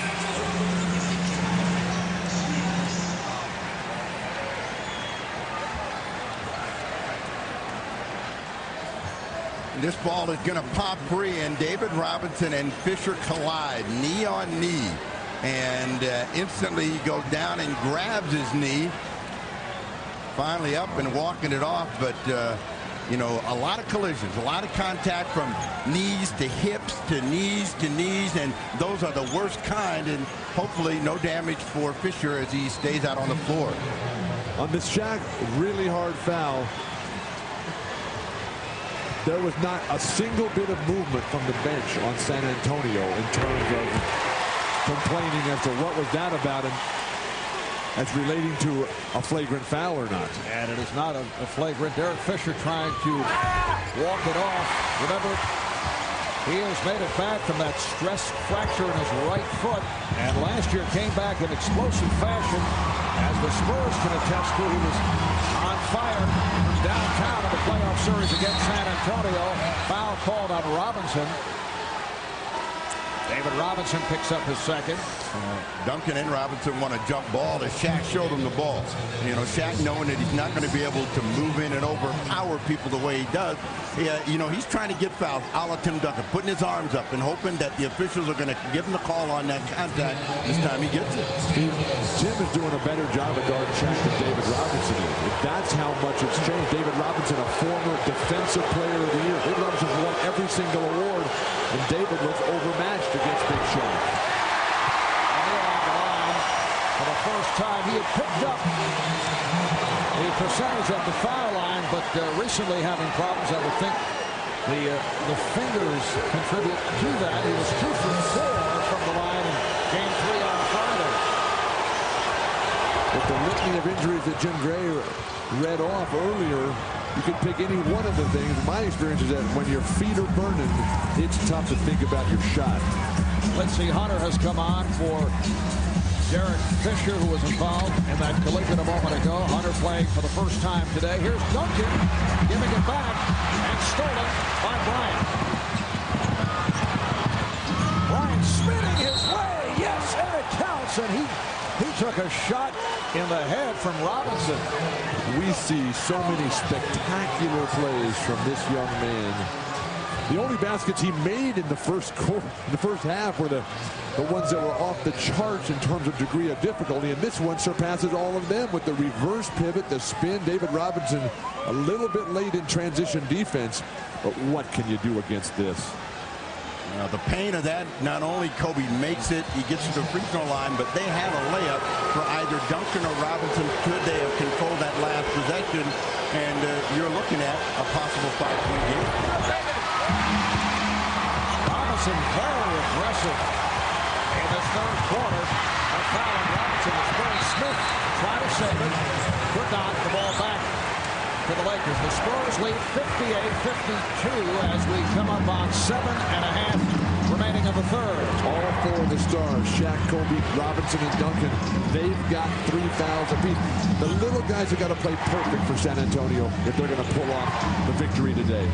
This ball is going to pop free, and David Robinson and Fisher collide knee on knee. And instantly he goes down and grabs his knee. Finally up and walking it off, but you know, a lot of collisions, a lot of contact from knees to hips to knees, and those are the worst kind, and hopefully no damage for Fisher as he stays out on the floor. On this Shaq really hard foul, there was not a single bit of movement from the bench on San Antonio in terms of complaining as to what was that about. And as relating to a flagrant foul or not. And it is not a flagrant. Derek Fisher trying to walk it off. Remember, he has made it back from that stress fracture in his right foot, and last year came back in explosive fashion. As the Spurs can attest to, he was on fire from downtown in the playoff series against San Antonio. Foul called on Robinson. David Robinson picks up his second. Duncan and Robinson want a jump ball as Shaq showed him the ball. You know, Shaq knowing that he's not going to be able to move in and overpower people the way he does. You know, he's trying to get fouled a la Tim Duncan, putting his arms up and hoping that the officials are going to give him the call on that contact this time he gets it. Jim is doing a better job of guarding Shaq than David Robinson is. If that's how much it's changed. David Robinson, a former defensive player of the year. David Robinson won every single award, and David looks overmatched against Big Shaq. For the first time, he had picked up the percentage at the foul line, but recently having problems. I would think the fingers contribute to that. He was 2 for 4 from the line in Game 3 on Friday. With the litany of injuries that Jim Gray read off earlier, you could pick any one of the things. My experience is that when your feet are burning, it's tough to think about your shot. Quincy Hunter has come on for Derek Fisher, who was involved in that collision a moment ago. Hunter playing for the first time today. Here's Duncan giving it back and stolen by Bryant. Bryant spinning his way. Yes, and it counts. And he took a shot in the head from Robinson. We see so many spectacular plays from this young man. The only baskets he made in the first half were the ones that were off the charts in terms of degree of difficulty, and this one surpasses all of them with the reverse pivot, the spin. David Robinson a little bit late in transition defense, but what can you do against this? Now, the pain of that, not only Kobe makes it, he gets to the free throw line, but they had a layup for either Duncan or Robinson. Could they have controlled that last possession? And you're looking at a possible 5-point game. Robinson very aggressive in this third quarter. A foul on Robinson. Spurs Smith tried to save it. Could not. The ball back to the Lakers. The Spurs lead 58-52 as we come up on 7.5 remaining in the third. All four of the stars, Shaq, Kobe, Robinson, and Duncan, they've got 3 fouls apiece. The little guys have got to play perfect for San Antonio if they're going to pull off the victory today.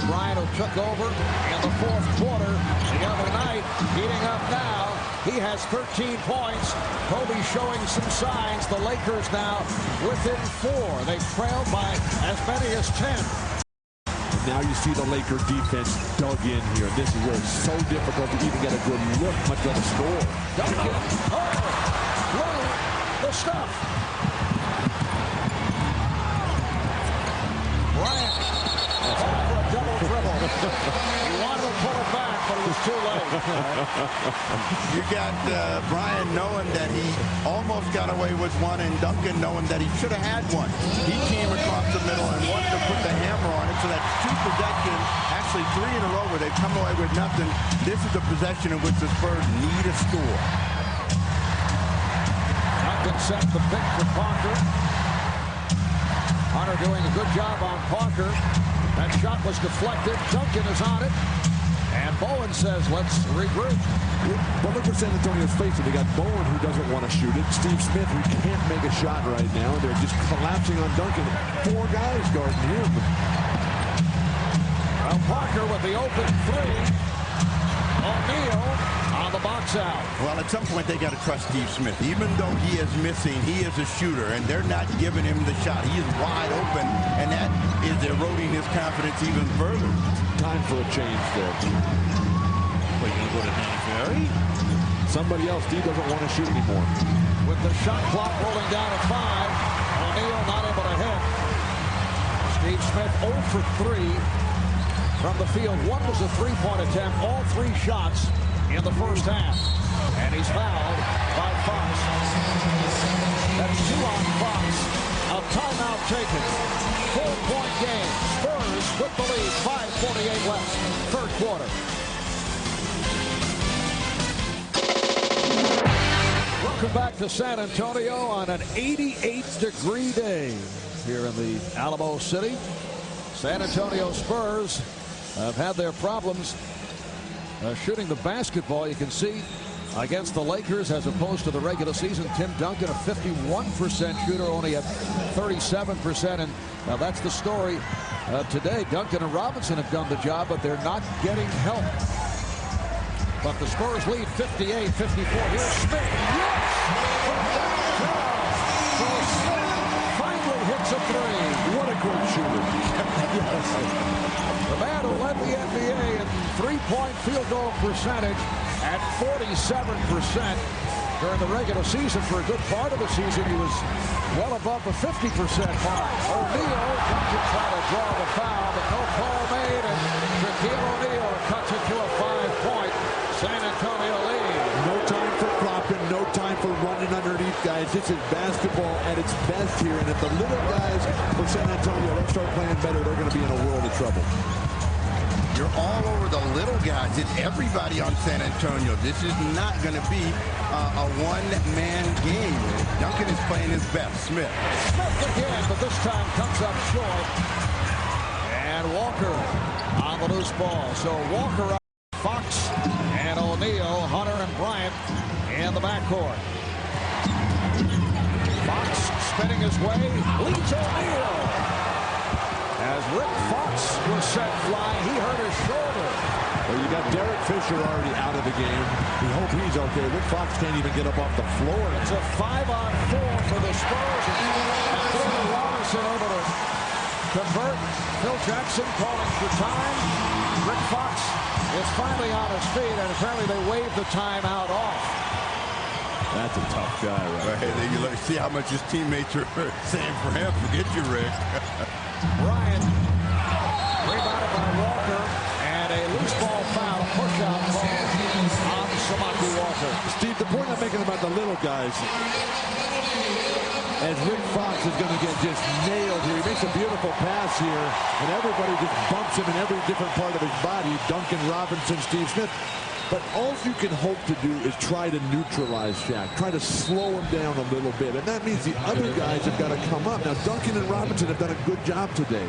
Bryant, who took over in the fourth quarter the other night, heating up now. He has 13 points. Kobe showing some signs. The Lakers now within 4. They trailed by as many as 10. Now you see the Laker defense dug in here. This is where it's so difficult to even get a good look, much less a score. Duncan, the stuff. Bryant. Double dribble. He wanted to pull it back, but it was too late. You got Bryant knowing that he almost got away with one, and Duncan knowing that he should have had one. He came across the middle and wanted to put the hammer on it, so that's 2 possessions, actually 3 in a row where they've come away with nothing. This is a possession in which the Spurs need a score. Duncan sets the pick for Parker. Hunter doing a good job on Parker. That shot was deflected. Duncan is on it. And Bowen says, let's regroup. But look what San Antonio's facing. They got Bowen, who doesn't want to shoot it. Steve Smith, who can't make a shot right now. They're just collapsing on Duncan. 4 guys guarding him. Well, Parker with the open 3. O'Neal on the box out. Well, at some point, they got to trust Steve Smith. Even though he is missing, he is a shooter, and they're not giving him the shot. He is wide open, and that is eroding his confidence even further. Time for a change there. Well, you going to go to Danny Ferry? Somebody else, Steve doesn't want to shoot anymore. With the shot clock rolling down at 5, O'Neal not able to hit. Steve Smith 0 for 3 from the field. 1 was a 3-point attempt. All 3 shots in the first half. And he's fouled by Fox. That's 2 on Fox. A timeout taken. 4-point game. Spurs with the lead. 5:48 left. Third quarter. Welcome back to San Antonio on an 88-degree day here in the Alamo City. San Antonio Spurs have had their problems shooting the basketball. You can see against the Lakers, as opposed to the regular season, Tim Duncan, a 51% shooter, only at 37%. And now that's the story today. Duncan and Robinson have done the job, but they're not getting help. But the Spurs lead 58-54. Here's Smith. Yes! So Smith finally hits a three. What a great shooter. The man who led the NBA in three-point field goal percentage at 47% during the regular season. For a good part of the season, he was well above the 50% mark. O'Neal Duncan trying to draw the foul, but no call made, and Shaquile O'Neal cuts it to a 5-point San Antonio lead. No time for flopping, no time for running underneath, guys. This is basketball at its best here, and if the little guys for San Antonio don't start playing better, they're going to be in a world of trouble. You're all over the little guys. It's everybody on San Antonio. This is not going to be a one-man game. Duncan is playing his best. Smith Again, but this time comes up short. And Walker on the loose ball. So Walker up, Fox and O'Neal, Hunter and Bryant in the backcourt. Fox spinning his way, leads O'Neal. As Rick Fox was set flying, he hurt his shoulder. Well, you got Derek Fisher already out of the game. We hope he's okay. Rick Fox can't even get up off the floor. It's a 5-on-4 for the Spurs. And Phil Robinson over to convert. Phil Jackson calling for time. Rick Fox is finally on his feet, and apparently they waved the timeout off. That's a tough guy, right? Hey, you look, see how much his teammates are saying for him. Forget you, Rick. Bryant rebounded by Walker, and a loose ball foul, push-out ball on Samaki Walker. Steve, the point I'm making about the little guys, as Rick Fox is going to get just nailed here. He makes a beautiful pass here, and everybody just bumps him in every different part of his body. Duncan, Robinson, Steve Smith. But all you can hope to do is try to neutralize Shaq, try to slow him down a little bit. And that means the other guys have got to come up. Now, Duncan and Robinson have done a good job today.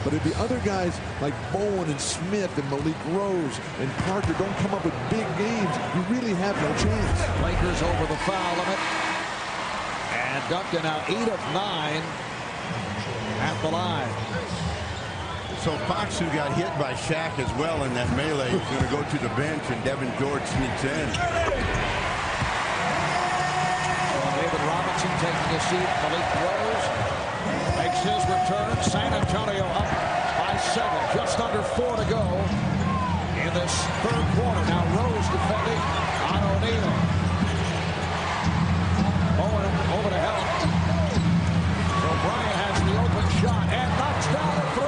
But if the other guys like Bowen and Smith and Malik Rose and Parker don't come up with big games, you really have no chance. Lakers over the foul limit. And Duncan now 8 of 9 at the line. So Fox, who got hit by Shaq as well in that melee, is going to go to the bench, and Devin George sneaks in. David Robinson taking a seat. Malik Rose makes his return. San Antonio up by 7. Just under 4 to go in this third quarter. Now Rose defending on O'Neal. Bowen over to help. So Bryant has the open shot and knocks down a 3.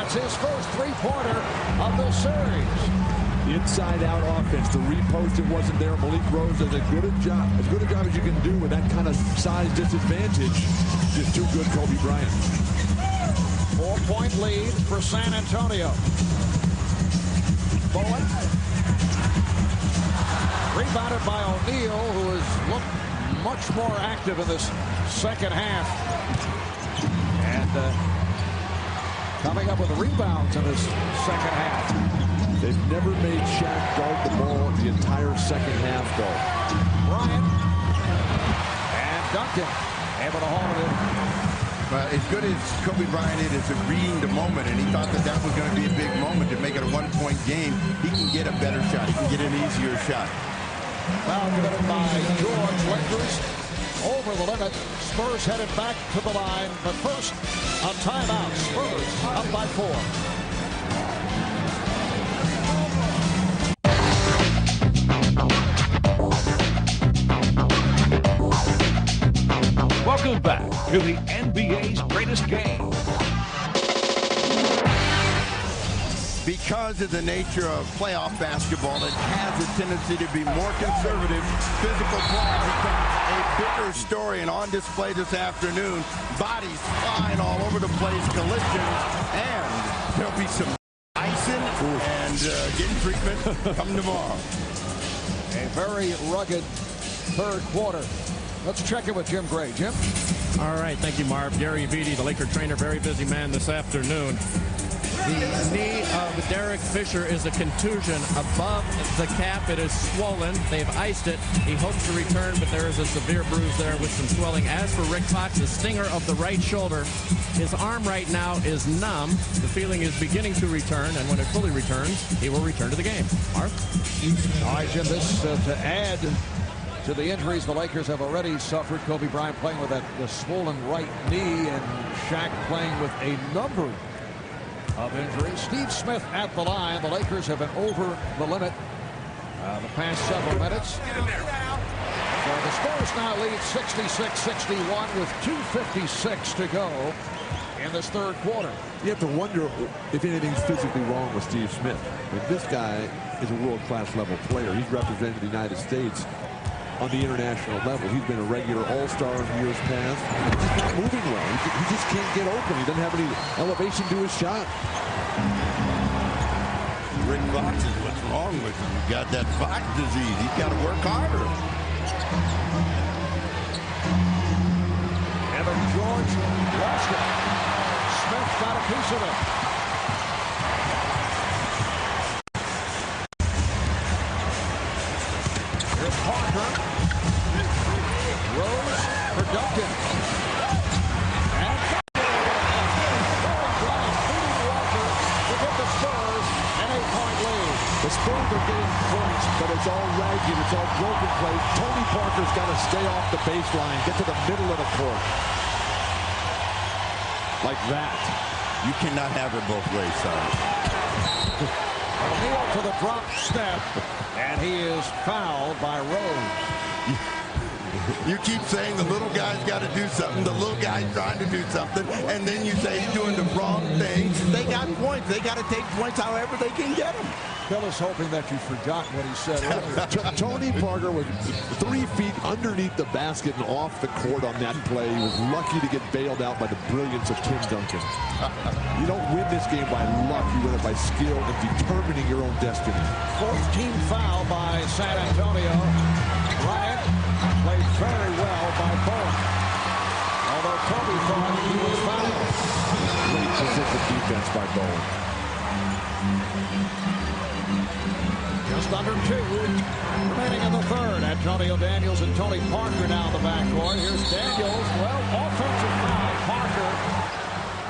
That's his first three-pointer of the series. Inside-out offense. The repost, it wasn't there. Malik Rose does as good a job as you can do with that kind of size disadvantage. Just too good, Kobe Bryant. 4-point lead for San Antonio. Bowen. Rebounded by O'Neal, who has looked much more active in this second half. And coming up with rebounds in this second half. They've never made Shaq guard the ball the entire second half, though. Bryant and Duncan able to hold it in. Well, as good as Kobe Bryant is at reading the moment, and he thought that was going to be a big moment to make it a one-point game, he can get a better shot. He can get an easier shot. Foul committed by George. Lakers over the limit. Spurs headed back to the line, but first a timeout. Spurs up by 4. Welcome back to the NBA's greatest game. Because of the nature of playoff basketball, it has a tendency to be more conservative. Physical play becomes a bigger story, and on display this afternoon, bodies flying all over the place, collisions, and there'll be some icing and getting treatment come tomorrow. A very rugged third quarter Let's check in with Jim Gray. Jim? All right, thank you, Marv. Gary Vitti, the Laker trainer, very busy man this afternoon. The knee of Derek Fisher is a contusion above the cap. It is swollen. They've iced it. He hopes to return, but there is a severe bruise there with some swelling. As for Rick Fox, the stinger of the right shoulder, his arm right now is numb. The feeling is beginning to return, and when it fully returns, he will return to the game. Marv? All right, Jim, this to add to the injuries the Lakers have already suffered. Kobe Bryant playing with the swollen right knee, and Shaq playing with a number of injuries. Steve Smith at the line. The Lakers have been over the limit the past several minutes. So the Spurs now lead 66-61 with 2:56 to go in this third quarter. You have to wonder if anything's physically wrong with Steve Smith. And this guy is a world-class level player. He's represented the United States on the international level. He's been a regular all-star in years past. He's just not moving well. He just can't get open. He doesn't have any elevation to his shot. Rick Fox is what's wrong with him. He's got that Fox disease. He's got to work harder. Evan George lost it. Smith got a piece of it. Here's Parker. Rose for Duncan. And Walker to give the Spurs an 8-point lead. The Spurs are getting points, but it's all ragged. It's all broken play. Tony Parker's got to stay off the baseline, get to the middle of the court. Like that. You cannot have it both ways, son. O'Neal to the drop step, and he is fouled by Rose. You keep saying the little guy's got to do something. The little guy's trying to do something, and then you say he's doing the wrong thing. They got points. They got to take points however they can get them. Bill is hoping that you forgot what he said earlier. Tony Parker was 3 feet underneath the basket and off the court on that play. He was lucky to get bailed out by the brilliance of Tim Duncan. You don't win this game by luck. You win it by skill and determining your own destiny. 4th team foul by San Antonio. Bryant played very well by Bowen. Although Kobe thought he was fouled. Great position defense by Bowen. Just under 2 remaining in the third. Antonio Daniels and Tony Parker now in the backcourt. Here's Daniels. Well, offensive foul. Parker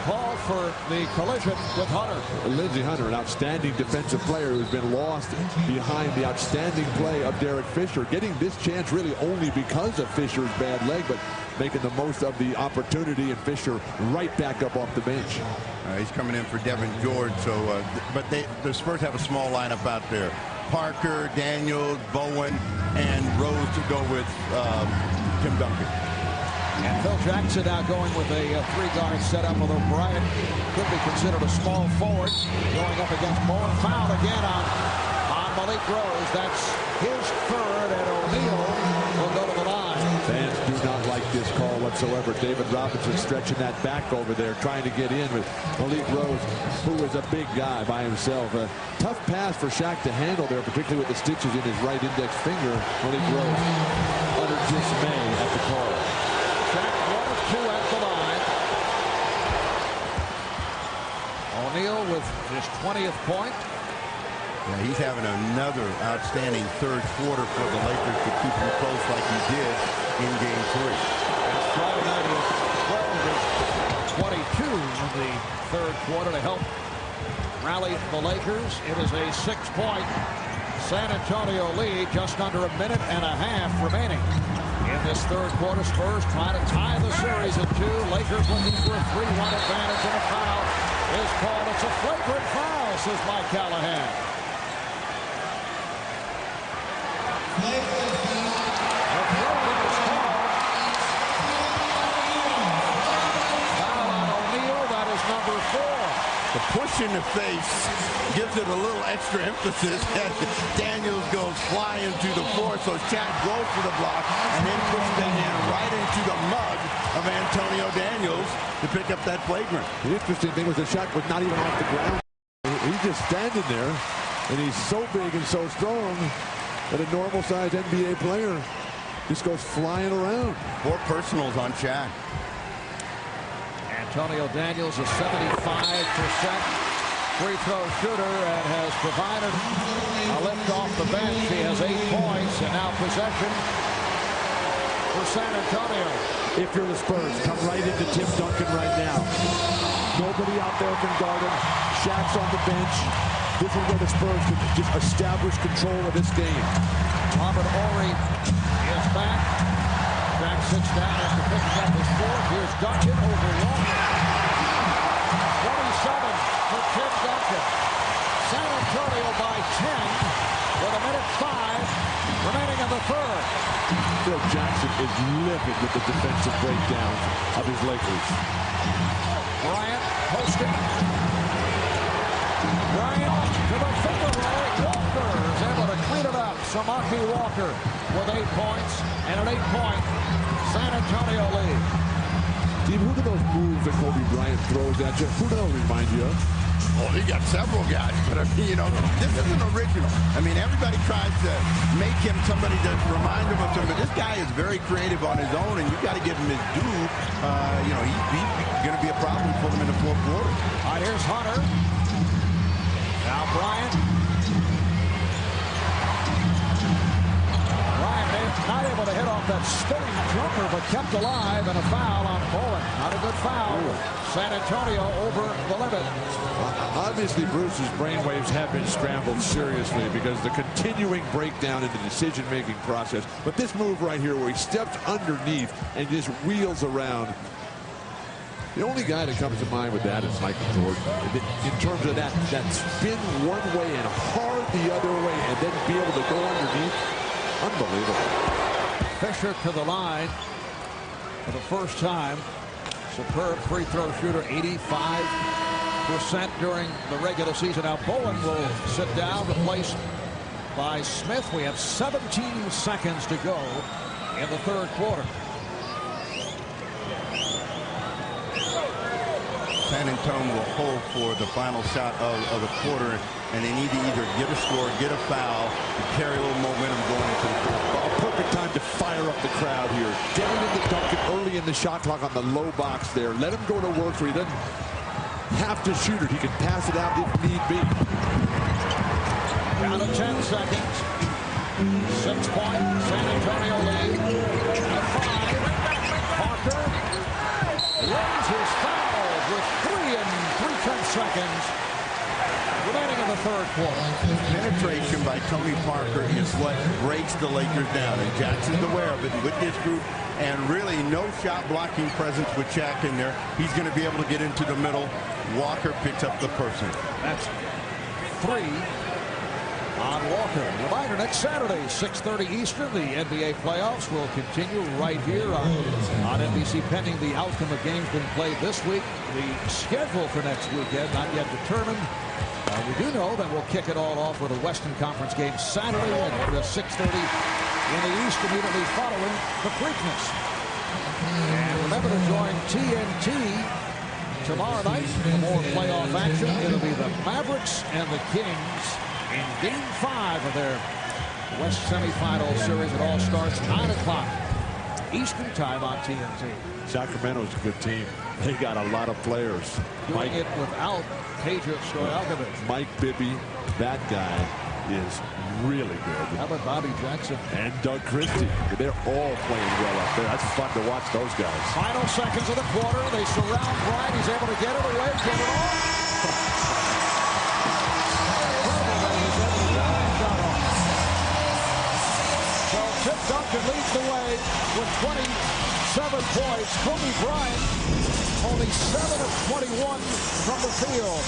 called for the collision with Hunter. Lindsey Hunter, an outstanding defensive player who's been lost behind the outstanding play of Derek Fisher. Getting this chance really only because of Fisher's bad leg, but making the most of the opportunity, and Fisher right back up off the bench. He's coming in for Devin George. So, but the Spurs have a small lineup out there. Parker, Daniels, Bowen, and Rose to go with Tim Duncan. And Phil Jackson now going with a 3-guard setup, although Bryant could be considered a small forward going up against Bowen. Foul again on Malik Rose. That's his third, and O'Neal will go to the line. Fans do not like this call whatsoever. David Robinson stretching that back over there, trying to get in with Malik Rose, who is a big guy by himself. A tough pass for Shaq to handle there, particularly with the stitches in his right index finger. Malik Rose utter dismay at the call. Shaq 1 of 2 at the line. O'Neal with his 20th point. Yeah, he's having another outstanding third quarter for the Lakers to keep him close like he did in Game 3. As Friday night is 12 is 22 in the third quarter to help rally the Lakers. It is a 6-point San Antonio lead, just under a minute and a half remaining. In this third quarter, Spurs trying to tie the series at 2. Lakers looking for a 3-1 advantage, and a foul is called. It's a flagrant foul, says Mike Callahan. The push in the face gives it a little extra emphasis as Daniels goes flying to the floor. So Shaq goes for the block and then puts that in right into the mug of Antonio Daniels to pick up that flagrant. The interesting thing was that Shaq was not even off the ground. He's just standing there, and he's so big and so strong that a normal-sized NBA player just goes flying around. 4 personals on Shaq. Antonio Daniels, a 75% free throw shooter, and has provided a lift off the bench. He has 8 points, and now possession for San Antonio. If you're the Spurs, come right into Tim Duncan right now. Nobody out there can guard him. Shaq's on the bench. This is where the Spurs can just establish control of this game. Robert Horry is back. Shaq sits down after picking up his 4th. Here's Duncan over Walker. 27 for Tim Duncan. San Antonio by 10 with a minute 5 remaining in the 3rd. Phil Jackson is livid with the defensive breakdowns of his Lakers. Bryant posting. Bryant to the finger roll. Walker is able to clean it up. Samaki Walker with 8 points and an 8-point San Antonio lead. Steve, who do those moves that Kobe Bryant throws at you? Who do those remind you of? Oh, he got several guys, but you know, this isn't original. I mean, everybody tries to make him somebody that reminds him of something. This guy is very creative on his own, and you got to give him his due. You know, he's going to be a problem for them in the 4th quarter. All right, here's Hunter. Now Bryant. Not able to hit off that spinning jumper, but kept alive, and a foul on Bowen. Not a good foul. San Antonio over the limit. Obviously, Bruce's brainwaves have been scrambled seriously because the continuing breakdown in the decision-making process. But this move right here where he steps underneath and just wheels around. The only guy that comes to mind with that is Michael Jordan. In terms of that spin one way and hard the other way and then be able to go underneath. Unbelievable. Fisher to the line for the first time. Superb free throw shooter, 85% during the regular season. Now Bowen will sit down, replaced by Smith. We have 17 seconds to go in the 3rd quarter. San Antonio will hold for the final shot of the quarter, and they need to either get a score, get a foul, to carry a little momentum going into the 4th. A perfect time to fire up the crowd here. Get it into Duncan early in the shot clock on the low box there. Let him go to work so he doesn't have to shoot it. He can pass it out if need be. Down to 10 seconds. 6-point San Antonio lead. A 5. Parker wins his foul with 3 seconds remaining in the 3rd quarter. Penetration by Tony Parker is what breaks the Lakers down, and Jackson's aware of it with this group, and really no shot blocking presence with Shaq in there. He's going to be able to get into the middle. Walker picks up the person. That's 3 on Walker. Reminder, next Saturday, 6:30 Eastern, the NBA playoffs will continue right here on NBC, pending the outcome of games being played this week. The schedule for next weekend not yet determined. We do know that we'll kick it all off with a Western Conference game Saturday at 6:30 in the East, immediately following the Preakness. And remember to join TNT tomorrow night for more playoff action. It'll be the Mavericks and the Kings in Game 5 of their West Semifinal series. It all starts 9 o'clock Eastern Time on TNT. Sacramento's a good team. They got a lot of players. Doing it without Peja Stojakovic. Mike Bibby, that guy is really good. How about Bobby Jackson? And Doug Christie. They're all playing well up there. That's fun to watch those guys. Final seconds of the quarter. They surround Bryant. He's able to get it away. Get it off. So Tim Duncan leads the way with 27 points. Kobe Bryant only 7 of 21 from the field.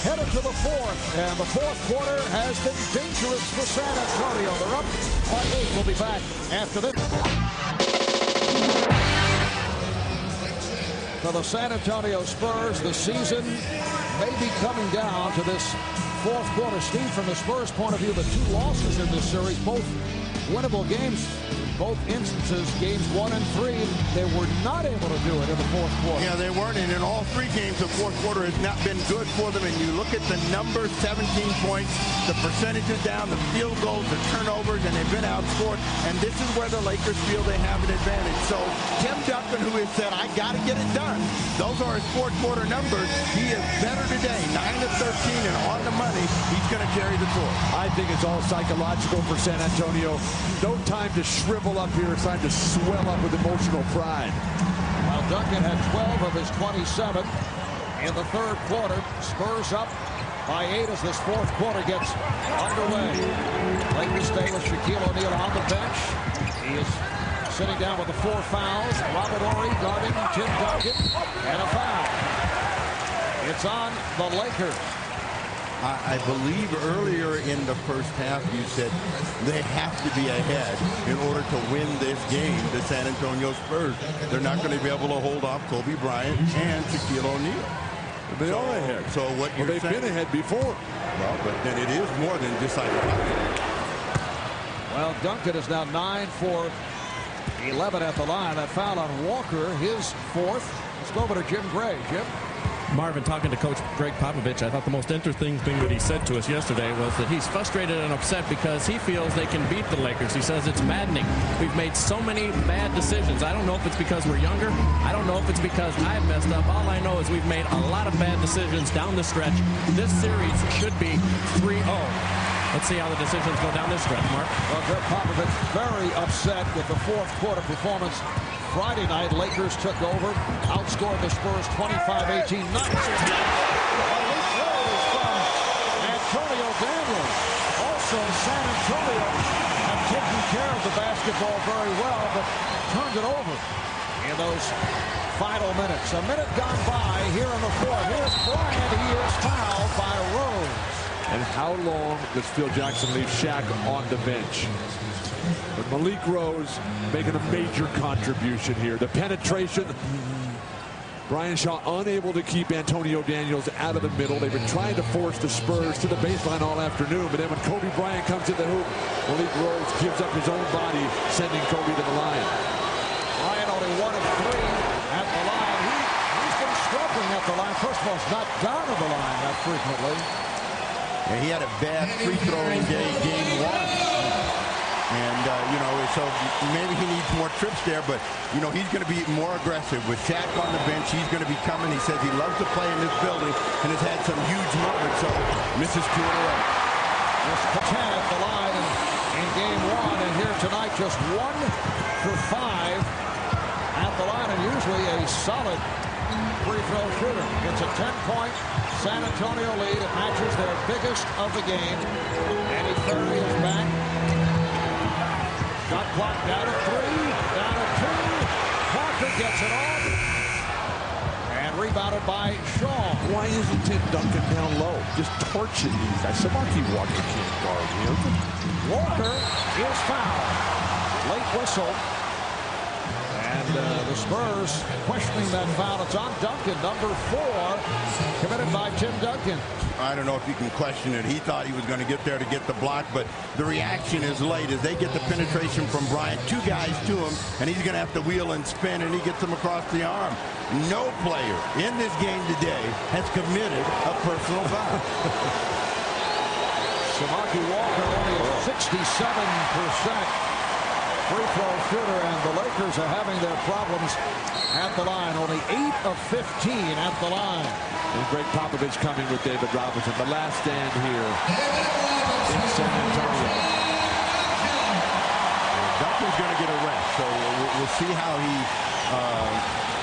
Headed to the 4th, and the 4th quarter has been dangerous for San Antonio. They're up by 8. We'll be back after this. For the San Antonio Spurs, the season may be coming down to this 4th quarter. Steve, from the Spurs' point of view, the 2 losses in this series, both winnable games. both instances, games 1 and 3, they were not able to do it in the fourth quarter. Yeah, they weren't, and in all 3 games, the fourth quarter has not been good for them. And you look at the numbers, 17 points, the percentages down, the field goals, the turnovers, and they've been outscored. And this is where the Lakers feel they have an advantage. So Tim Duncan, who has said, I got to get it done. Those are his fourth quarter numbers. He is better today, 9 of 13 and on the money. He's going to carry the torch. I think it's all psychological for San Antonio. No time to shrivel up here. It's time to swell up with emotional pride. While Duncan had 12 of his 27 in the third quarter. Spurs up by 8 as this fourth quarter gets underway. Lakers stay with Shaquile O'Neal on the bench. He is sitting down with the 4 fouls. Robert Horry guarding Tim Duncan, and a foul. It's on the Lakers. I believe earlier in the first half you said they have to be ahead in order to win this game, the San Antonio Spurs. They're not going to be able to hold off Kobe Bryant and Shaquille O'Neal. They are ahead. So what you're they've saying, been ahead before. Well, but then it is more than just like Well, Duncan is now 9 for 11 at the line. That foul on Walker, his 4th. Let's go over to Jim Gray. Jim? Marvin, talking to Coach Gregg Popovich, I thought the most interesting thing that he said to us yesterday was that he's frustrated and upset because he feels they can beat the Lakers. He says it's maddening. We've made so many bad decisions. I don't know if it's because we're younger. I don't know if it's because I've messed up. All I know is we've made a lot of bad decisions down the stretch. This series should be 3-0. Let's see how the decisions go down this stretch, Mark. Well, Gregg Popovich very upset with the fourth quarter performance. Friday night, Lakers took over, outscored the Spurs 25-18. Nice throws from Antonio Daniels. Also, San Antonio have taken care of the basketball very well, but turned it over in those final minutes. A minute gone by here in the fourth. Here's Bryant. He is fouled by Rose. And how long does Phil Jackson leave Shaq on the bench? But Malik Rose making a major contribution here. The penetration. Brian Shaw unable to keep Antonio Daniels out of the middle. They've been trying to force the Spurs to the baseline all afternoon. But then when Kobe Bryant comes in the hoop, Malik Rose gives up his own body, sending Kobe to the line. Bryant only 1 of 3 at the line. He's been struggling at the line. First of all, he's not down to the line that frequently. And he had a bad free throwing day, game 1. And, you know, so maybe he needs more trips there, but, you know, he's going to be more aggressive. With Shaq on the bench, he's going to be coming. He says he loves to play in this building and has had some huge moments, so misses 2 in a row. Just 10 at the line in game 1, and here tonight just 1 for 5 at the line, and usually a solid free throw shooter. It's a 10-point San Antonio lead. It matches their biggest of the game. Eddie Curry is back. Shot clock down to 3, down to 2. Parker gets it off. And rebounded by Shaw. Why isn't Tim Duncan down low? Just torching these guys. Samaki Walker can't guard him. Walker is fouled. Late whistle. And the Spurs questioning that foul. It's on Duncan, number 4, committed by Tim Duncan. I don't know if you can question it. He thought he was going to get there to get the block, but the reaction is late as they get the penetration from Bryant. 2 guys to him, and he's going to have to wheel and spin, and he gets them across the arm. No player in this game today has committed a personal foul. Samaki Walker only at 67% free throw shooter, and the Lakers are having their problems at the line. Only 8 of 15 at the line. And Gregg Popovich coming with David Robinson. The last stand here in San Antonio. Duncan's going to get a rest, so we'll see how he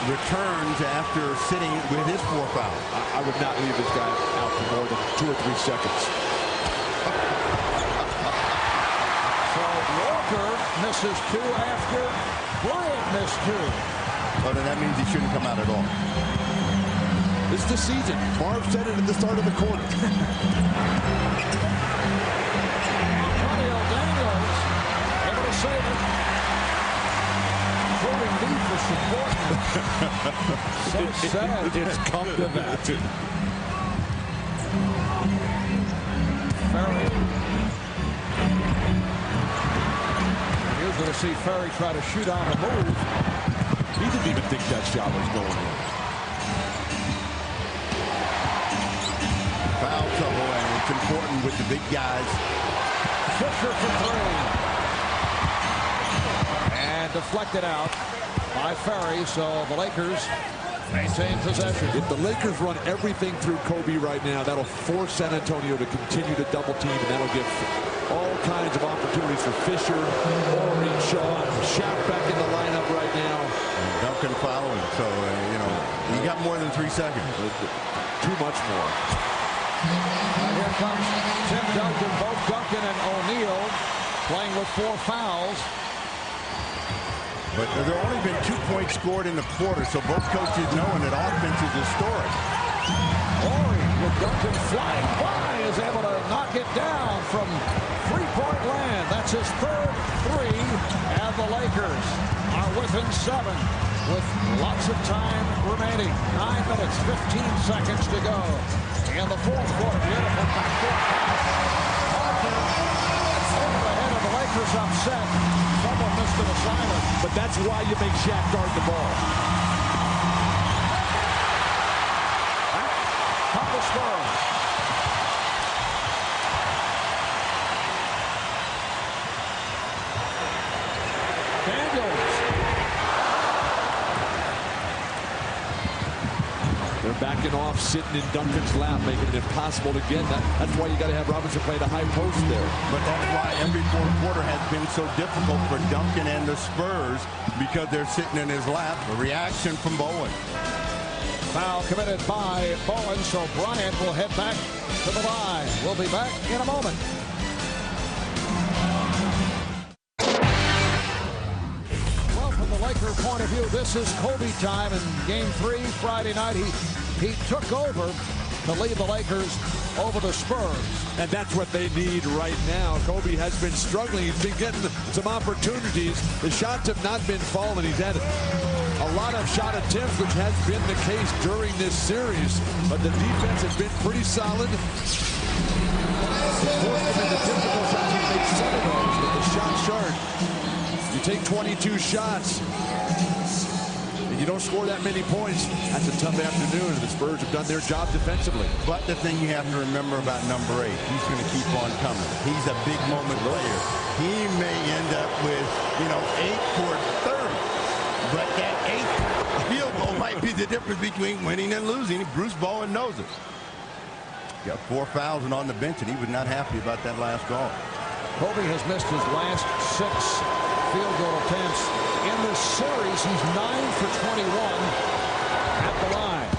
returns after sitting with his 4 fouls. I would not leave this guy out for more than 2 or 3 seconds. So Walker misses 2 after Bryant missed 2. Oh, then that means he shouldn't come out at all. This is the season. Marv said it at the start of the quarter. Antonio Daniels able to save it. Pulling deep for support. So sad. It's come to that. Ferry. Here's going to see Ferry try to shoot on the move. He didn't even think that shot was going in. Foul trouble, and it's important with the big guys. Fisher for three. And deflected out by Ferry, so the Lakers maintain possession. If the Lakers run everything through Kobe right now, that'll force San Antonio to continue to double team, and that'll give all kinds of opportunities for Fisher, Horry, Shaw, Shaq back in the lineup right now. And Duncan following, so you got more than 3 seconds. Too much more. Here comes Tim Duncan. Both Duncan and O'Neal playing with 4 fouls. But there have only been 2 points scored in the quarter, so both coaches knowing that offense is historic. Horry with Duncan flying by is able to knock it down from three-point land. That's his third three, and the Lakers are within 7 with lots of time remaining. 9 minutes, 15 seconds to go in the fourth quarter. Beautiful backcourt pass. Over the head of the Lakers, upset. Someone missed an assignment. But that's why you make Shaq guard the ball. Back come the Spurs. Daniels. They're backing off, sitting in Duncan's lap, making it impossible to get that. That's why you got to have Robinson play the high post there. But that's why every fourth quarter has been so difficult for Duncan and the Spurs, because they're sitting in his lap. A reaction from Bowen. Foul committed by Bowen, so Bryant will head back to the line. We'll be back in a moment. Well, from the Laker point of view, this is Kobe time in Game 3 Friday night. He took over to lead the Lakers over the Spurs. And that's what they need right now. Kobe has been struggling. He's been getting some opportunities. The shots have not been falling. He's had a lot of shot attempts, which has been the case during this series. But the defense has been pretty solid. It's forced him into difficult shots. He's made 7 of those with the shot chart. You take 22 shots, and you don't score that many points. That's a tough afternoon, and the Spurs have done their job defensively. But the thing you have to remember about number 8, he's going to keep on coming. He's a big moment player. He may end up with, 8 for 30. But that 8th field goal might be the difference between winning and losing. Bruce Bowen knows it. Got 4 fouls and on the bench, and he was not happy about that last goal. Kobe has missed his last 6 field goal attempts in this series. He's 9 for 21 at the line,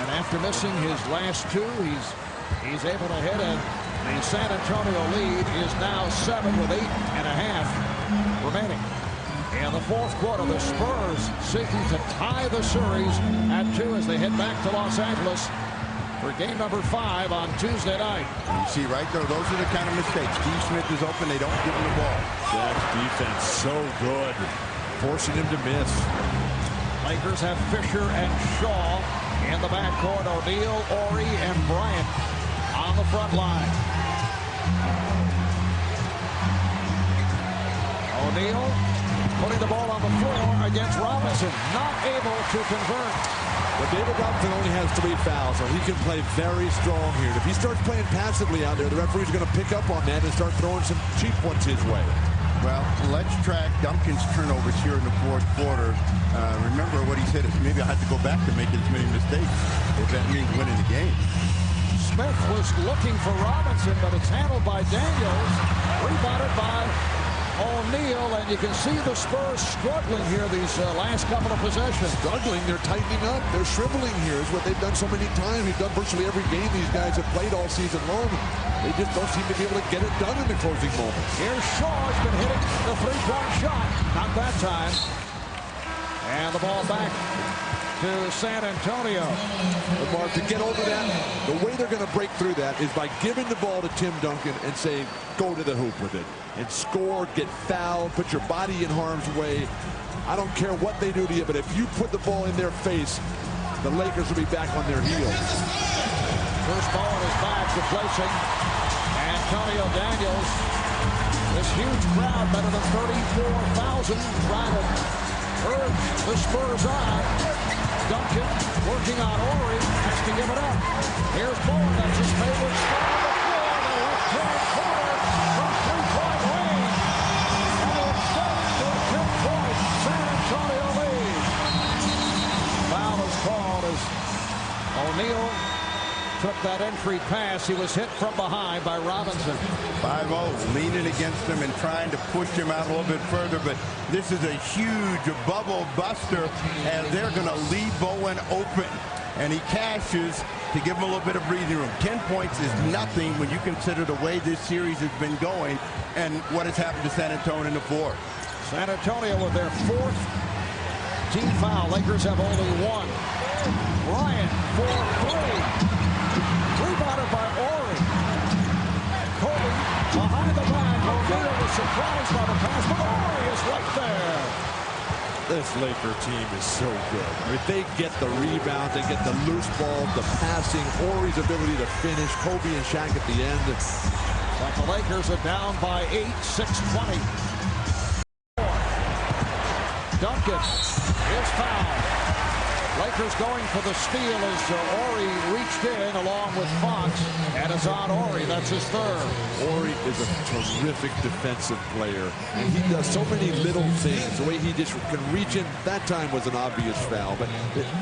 and after missing his last 2, he's able to hit it. The San Antonio lead is now 7 with 8.5 remaining. In the fourth quarter, the Spurs seeking to tie the series at 2 as they head back to Los Angeles for game number 5 on Tuesday night. You see right there, those are the kind of mistakes. Steve Smith is open, they don't give him the ball. Shaq's defense so good, forcing him to miss. Lakers have Fisher and Shaw in the backcourt. O'Neal, Horry, and Bryant on the front line. O'Neal putting the ball on the floor against Robinson, not able to convert. But David Robinson only has 3 fouls, so he can play very strong here. And if he starts playing passively out there, the referee's going to pick up on that and start throwing some cheap ones his way. Well, let's track Duncan's turnovers here in the fourth quarter. Remember what he said is maybe I have to go back to make as many mistakes if that means winning the game. Smith was looking for Robinson, but it's handled by Daniels. Rebounded by O'Neal, and you can see the Spurs struggling here these last couple of possessions. Struggling, they're tightening up, they're shriveling here is what they've done so many times. We've done virtually every game these guys have played all season long. They just don't seem to be able to get it done in the closing moments. Here's Shaw, has been hitting the three-point shot. Not that time. And the ball back to San Antonio. But Mark, to get over that, the way they're going to break through that is by giving the ball to Tim Duncan and saying, go to the hoop with it and score, get fouled, put your body in harm's way. I don't care what they do to you, but if you put the ball in their face, the Lakers will be back on their heels. First ball is back, replacing Antonio Daniels. This huge crowd, better than 34,000, trying to urge the Spurs on. Duncan working on Ori, has to give it up. Here's Bowen, that's his favorite spot on the floor, the left-hand corner from three-point range. And it's set to 10 points. San Antonio leads. Foul is called as O'Neal took that entry pass. He was hit from behind by Robinson. 5-0, leaning against him and trying to push him out a little bit further, but this is a huge bubble buster as they're going to leave Bowen open, and he cashes to give him a little bit of breathing room. 10 points is nothing when you consider the way this series has been going and what has happened to San Antonio in the fourth. San Antonio with their fourth team foul. Lakers have only one. Bryant for three. Rebounded by Ori. Kobe behind the back. O'Neal was surprised by the pass, but Ori is right there. This Laker team is so good. I mean, they get the rebound, they get the loose ball, the passing, Ori's ability to finish, Kobe and Shaq at the end. But the Lakers are down by 8, 6:20. Duncan is fouled. Lakers going for the steal as Ori reached in along with Fox, and it's on Ori. That's his third. Ori is a terrific defensive player, and he does so many little things. The way he just can reach in, that time was an obvious foul, but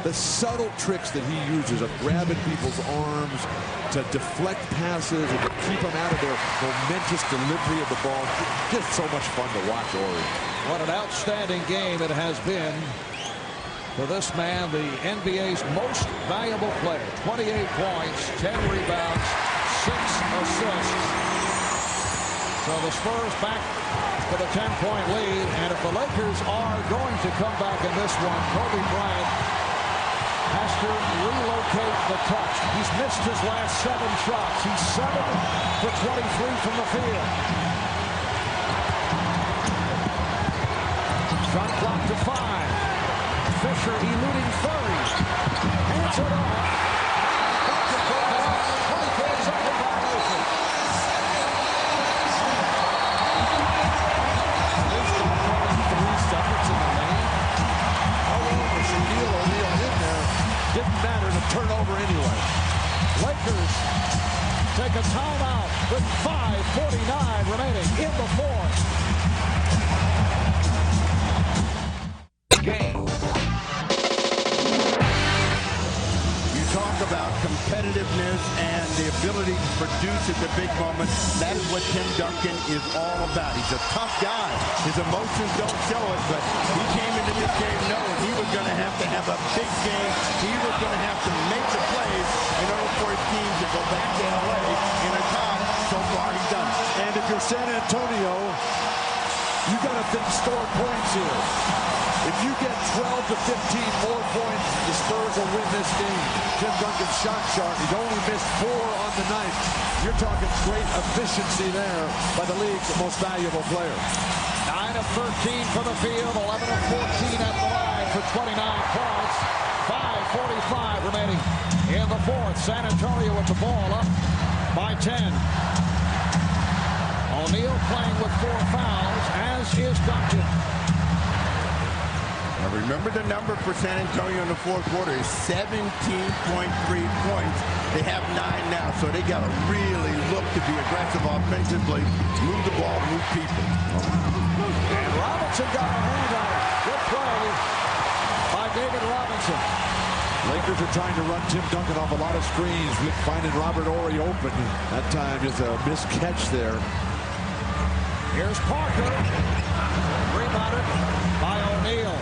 the subtle tricks that he uses of grabbing people's arms to deflect passes and to keep them out of their momentous delivery of the ball, just so much fun to watch Ori. What an outstanding game it has been for this man, the NBA's most valuable player. 28 points, 10 rebounds, 6 assists. So the Spurs back to the 10-point lead, and if the Lakers are going to come back in this one, Kobe Bryant has to relocate the touch. He's missed his last 7 shots. He's 7 for 23 from the field. Shot clock to 5. Fisher eluding Furry. Hands it off. 24-second violation. There's probably 3 seconds in the lane. How long was Shaquile O'Neal in there? Didn't matter, the turnover anyway. Lakers take a timeout with 5:49 remaining in the fourth. Game. Talk about competitiveness and the ability to produce at the big moment. That is what Tim Duncan is all about. He's a tough guy. His emotions don't show it, but he came into this game knowing he was going to have a big game. He was going to have to make the plays in order for his team to go back to LA in a tie. So far, he's done it. And if you're San Antonio, you got to think score points here. If you get 12 to 15 more points, the Spurs will win this game. Tim Duncan's shot chart, he's only missed 4 on the night. You're talking great efficiency there by the league's most valuable player. 9 of 13 from the field, 11 of 14 at the line for 29 points. 5:45 remaining in the fourth. San Antonio with the ball up by 10. O'Neal playing with 4 fouls, as is Duncan. Now remember, the number for San Antonio in the fourth quarter is 17.3 points. They have 9 now, so they got to really look to be aggressive offensively, move the ball, move people. And Robinson got a hand on it. Good play by David Robinson. Lakers are trying to run Tim Duncan off a lot of screens, finding Robert Ori open. That time is a missed catch there. Here's Parker. Rebounded by O'Neal.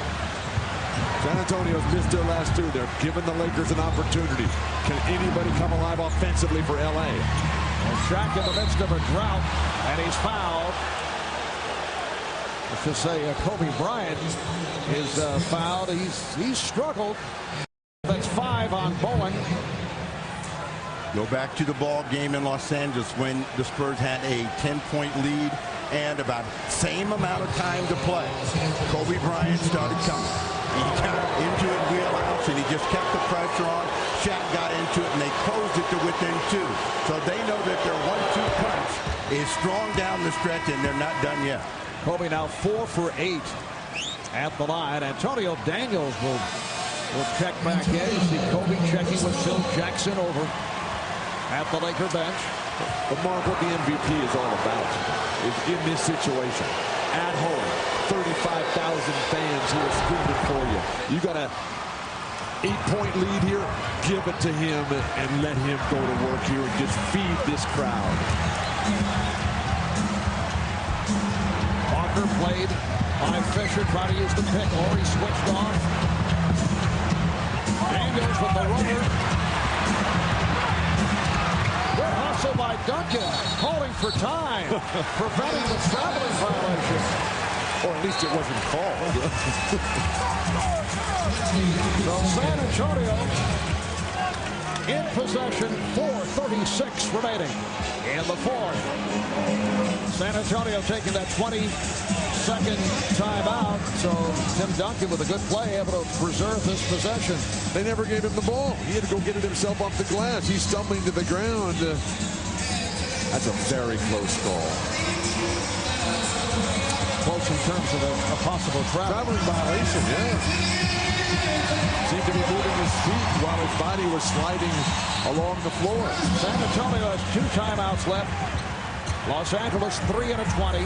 San Antonio's missed their last 2. They're giving the Lakers an opportunity. Can anybody come alive offensively for LA? Well, Shaq in the midst of a drought, and he's fouled. Let's just say Kobe Bryant is fouled. He's struggled. That's 5 on Bowen. Go back to the ball game in Los Angeles when the Spurs had a 10-point lead and about same amount of time to play. Kobe Bryant started coming. He got into it, wheelhouse, and he just kept the pressure on. Shaq got into it, and they closed it to within 2. So they know that their 1-2 punch is strong down the stretch, and they're not done yet. Kobe now 4 for 8 at the line. Antonio Daniels will check back in. You see Kobe checking with Phil Jackson over at the Laker bench. But Mark, what the MVP is all about is in this situation, at home, 35,000 fans who are screaming for you. You got a 8-point lead here, give it to him and let him go to work here and just feed this crowd. Walker played by Fisher, trying to use the pick. Horry switched on. Daniels with the roller. Good hustle by Duncan, calling for time, preventing the traveling violation. Or at least it wasn't called. So San Antonio in possession, 4:36 remaining in the fourth. San Antonio taking that 20-second timeout. So Tim Duncan with a good play, able to preserve this possession. They never gave him the ball. He had to go get it himself off the glass. He's stumbling to the ground. That's a very close call. Close in terms of a possible traveling violation, yeah. Seemed to be moving his feet while his body was sliding along the floor. San Antonio has 2 timeouts left. Los Angeles 3 and a 20.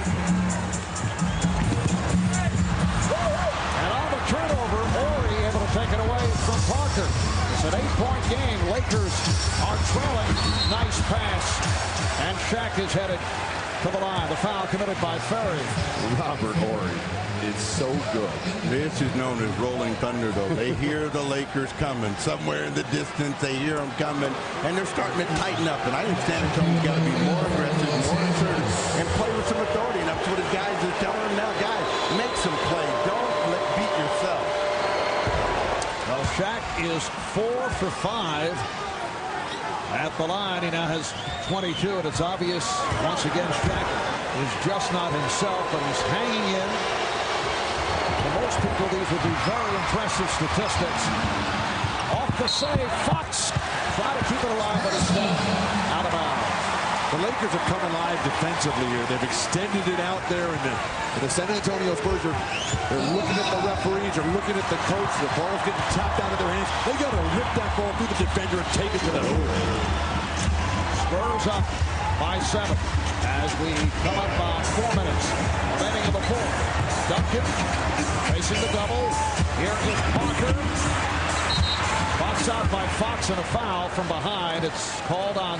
And on the turnover, Horry able to take it away from Parker. It's an 8-point game. Lakers are trailing. Nice pass. And Shaq is headed to the line. The foul committed by Ferry. Robert Horry is so good. This is known as rolling thunder, though. They hear the Lakers coming. Somewhere in the distance, they hear them coming, and they're starting to tighten up. And I think San Antonio's got to be more aggressive, more assertive, and play with some authority. And that's what his guys are telling him now. Guys, make some plays. Don't beat yourself. Well, Shaq is 4 for 5 at the line. He now has 22, and it's obvious once again Shaq is just not himself, but he's hanging in. For most people, these would be very impressive statistics. Off the save, Fox try to keep it alive, but it's out of bounds. The Lakers have come alive defensively here. They've extended it out there, and the San Antonio Spurs they're looking at the referees, they're looking at the coach. The ball's getting tapped out of their hands. They got to rip that ball through the defender and take it to the hoop. Spurs up by 7 as we come up on 4 minutes remaining in the fourth. Duncan facing the double. Here is Parker. Box out by Fox and a foul from behind. It's called on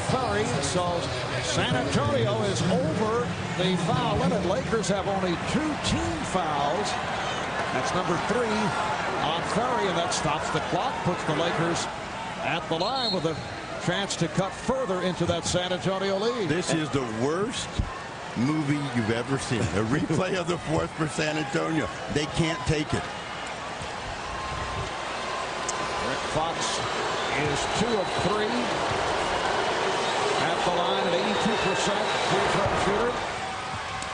Ferry. So San Antonio is over the foul limit. Lakers have only 2 team fouls. That's number 3 on Ferry, and that stops the clock, puts the Lakers at the line with a chance to cut further into that San Antonio lead. This is the worst movie you've ever seen. A replay of the fourth for San Antonio. They can't take it. Rick Fox is 2 of 3 at the line, an 82% free throw shooter.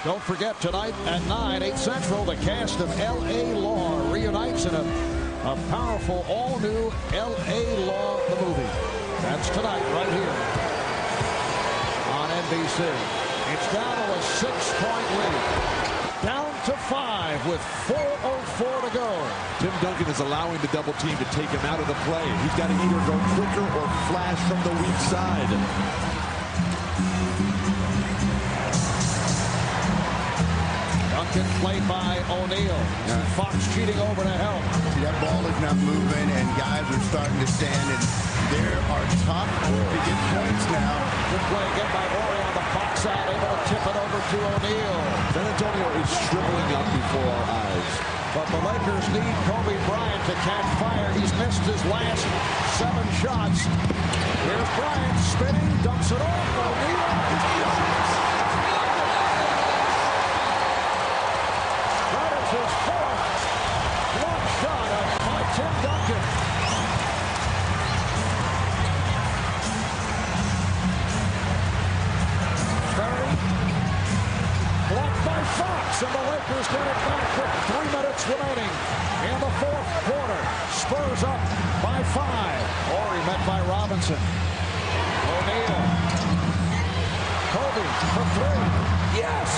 Don't forget, tonight at 9, 8 Central, the cast of L.A. Law reunites in a powerful all-new L.A. Law, the movie. That's tonight right here on NBC. It's down to a 6-point lead. Down to 5 with 4:04 to go. Tim Duncan is allowing the double team to take him out of the play. He's got to either go quicker or flash from the weak side. Duncan played by O'Neal. Fox cheating over to help. See, that ball is not moving, and guys are starting to stand, and there are tough to get points now. Good play again by Horry on the box out, able to tip it over to O'Neal. San Antonio is shriveling up before our eyes. But the Lakers need Kobe Bryant to catch fire. He's missed his last 7 shots. Here's Bryant spinning, dumps it off. O'Neal. That is his 4th block shot by Tim Duncan. Ferry blocked by Fox, and the Lakers get it back with 3 minutes remaining in the fourth quarter. Spurs up by 5. Horry met by Robinson. O'Neal. Kobe for three. Yes!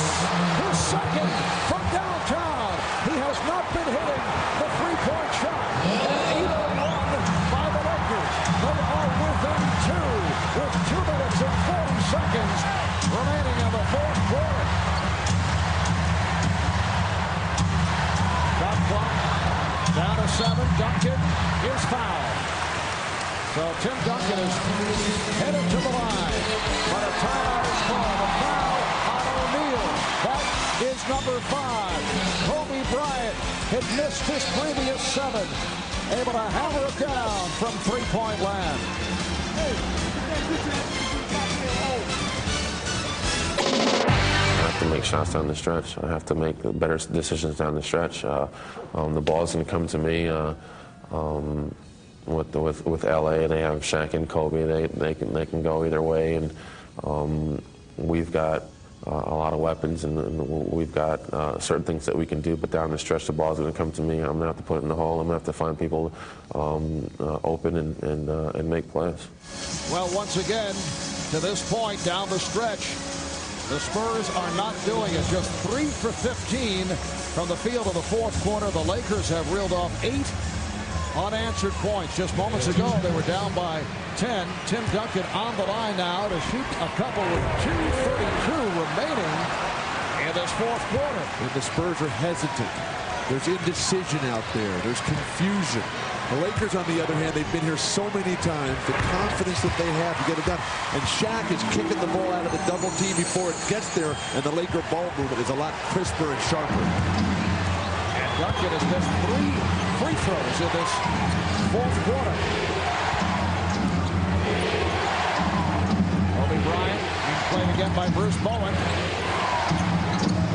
His second from downtown. He has not been hitting the three-point shot. And 8-1 by the Lakers. They are within two with 2 minutes and 40 seconds remaining in the fourth quarter. Shot clock down to 7. Duncan is fouled. So Tim Duncan is headed to the line. But a timeout is called. A foul on O'Neal. That is number 5. Kobe Bryant had missed his previous 7. Able to hammer it down from three-point land. I have to make shots down the stretch. I have to make better decisions down the stretch. The ball's going to come to me. With LA, they have Shaq and Kobe. They can go either way, and we've got a lot of weapons, and we've got certain things that we can do. But down the stretch, the ball's going to come to me. I'm going to have to put it in the hole. I'm going to have to find people open and make plays. Well, once again, to this point down the stretch, the Spurs are not doing it. Just 3 for 15 from the field of the fourth quarter. The Lakers have reeled off 8 unanswered points. Just moments ago, they were down by 10. Tim Duncan on the line now to shoot a couple with 2:32 remaining in this fourth quarter. And the Spurs are hesitant. There's indecision out there. There's confusion. The Lakers, on the other hand, they've been here so many times. The confidence that they have to get it done. And Shaq is kicking the ball out of the double team before it gets there, and the Laker ball movement is a lot crisper and sharper. And Duncan has missed 3 free throws in this fourth quarter. Kobe Bryant being played again by Bruce Bowen.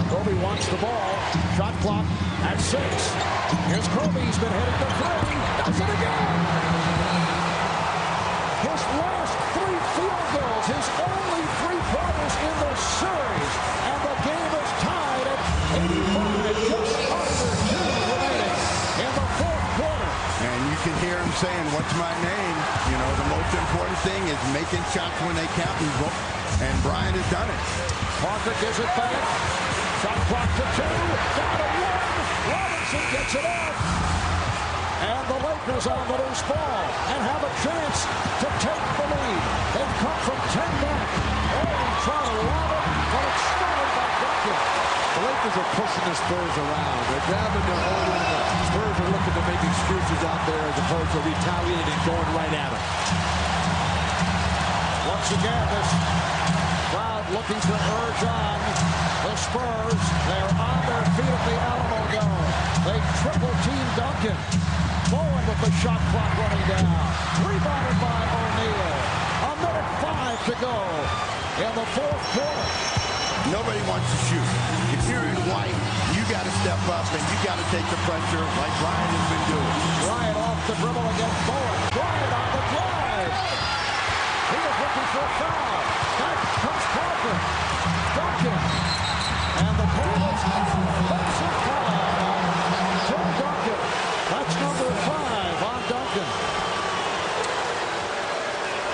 Kobe wants the ball. Shot clock at 6. Here's Kobe. He's been hitting the 3. Does it again. His last 3 field goals. His only 3-pointers in the series. And the game is tied at 85. Just under 2 remaining in the fourth quarter. And you can hear him saying, "What's my name?" You know, the most important thing is making shots when they count. And Bryant has done it. Parker gives it back. Shot clock to 2. Down to 1. Robinson gets it off. And the Lakers on the loose ball and have a chance to take the lead. They've come from 10 back. Trying to lob it, but it's stolen by Duncan. The Lakers are pushing the Spurs around. They're grabbing their own. The Spurs are looking to make excuses out there as opposed to retaliating and going right at them. Once again, this crowd looking to urge on the Spurs. They're on their feet at the Alamo Dome. They triple team Duncan. Bowen with the shot clock running down. Rebounded by O'Neal. 1:05 to go in the fourth quarter. Nobody wants to shoot. If you're in white, you got to step up and you got to take the pressure like Bryant has been doing. Bryant off the dribble against Bowen. Bryant on the drive. He was looking for a foul. Back comes Parker. Duncan. And the call is offensive foul. Tim Duncan. That's number 5 on Duncan.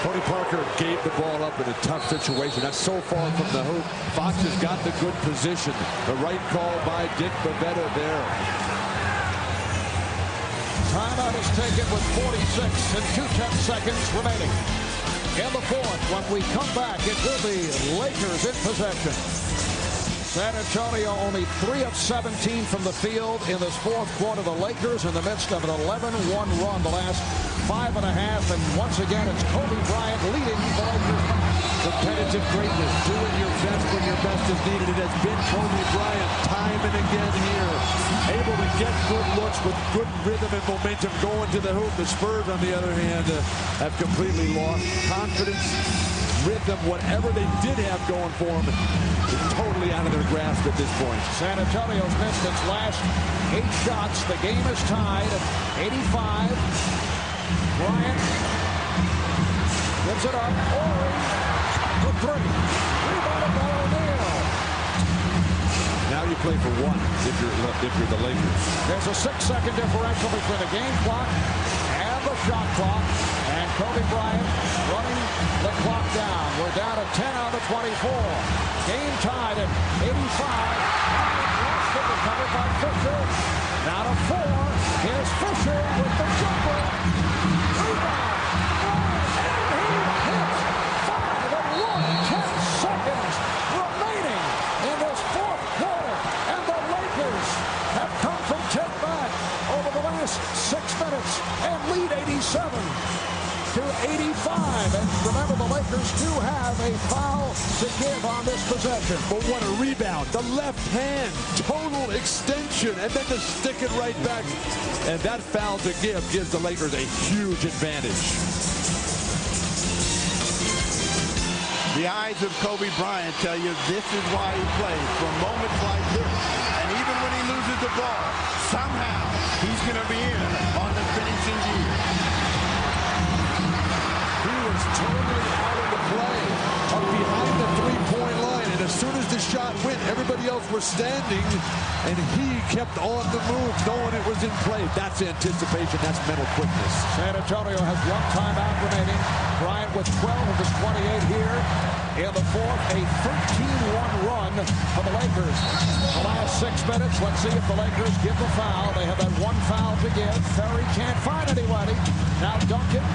Tony Parker gave the ball up in a tough situation. That's so far from the hoop. Fox has got the good position. The right call by Dick Bavetta there. Timeout is taken with 46 and 2/10 seconds remaining. In the fourth, when we come back, it will be Lakers in possession. San Antonio only 3 of 17 from the field in this fourth quarter. The Lakers in the midst of an 11-1 run the last 5.5. And once again, it's Kobe Bryant leading the Lakers. Competitive greatness, doing your best when your best is needed. It has been Kobe Bryant time and again here. Able to get good looks with good rhythm and momentum going to the hoop. The Spurs, on the other hand, have completely lost confidence, rhythm, whatever they did have going for them is totally out of their grasp at this point. San Antonio's missed its last 8 shots. The game is tied at 85. Bryant gives it up. Horry for 3. Rebounded by O'Neal. Now you play for 1 if you're the Lakers. There's a 6-second differential between the game clock and the shot clock. And Kobe Bryant running the clock down. We're down to 10 out of 24. Game tied at 85. Recovered by Fisher. Now to 4. Here's Fisher with the jumper. Rebound. And he hits 5 and 10 seconds remaining in this fourth quarter. And the Lakers have come from 10 back over the last 6 minutes and lead 87 to 85. And remember, the Lakers do have a foul to give on this possession. But what a rebound. The left hand, total extension, and then to stick it right back. And that foul to give gives the Lakers a huge advantage. The eyes of Kobe Bryant tell you this is why he plays, for moments like this. And even when he loses the ball, somehow he's going to be in on the finishing gear. He was totally out of the play, up behind the three-point line. And as soon as the shot went, everybody else was standing, and he kept on the move, knowing it was in play. That's anticipation. That's mental quickness. San Antonio has 1 timeout remaining. Bryant with 12 of his 28 here. In the fourth, a 13-1 run for the Lakers. The last 6 minutes, let's see if the Lakers give the foul. They have that 1 foul to give. Ferry can't find anybody. Now Duncan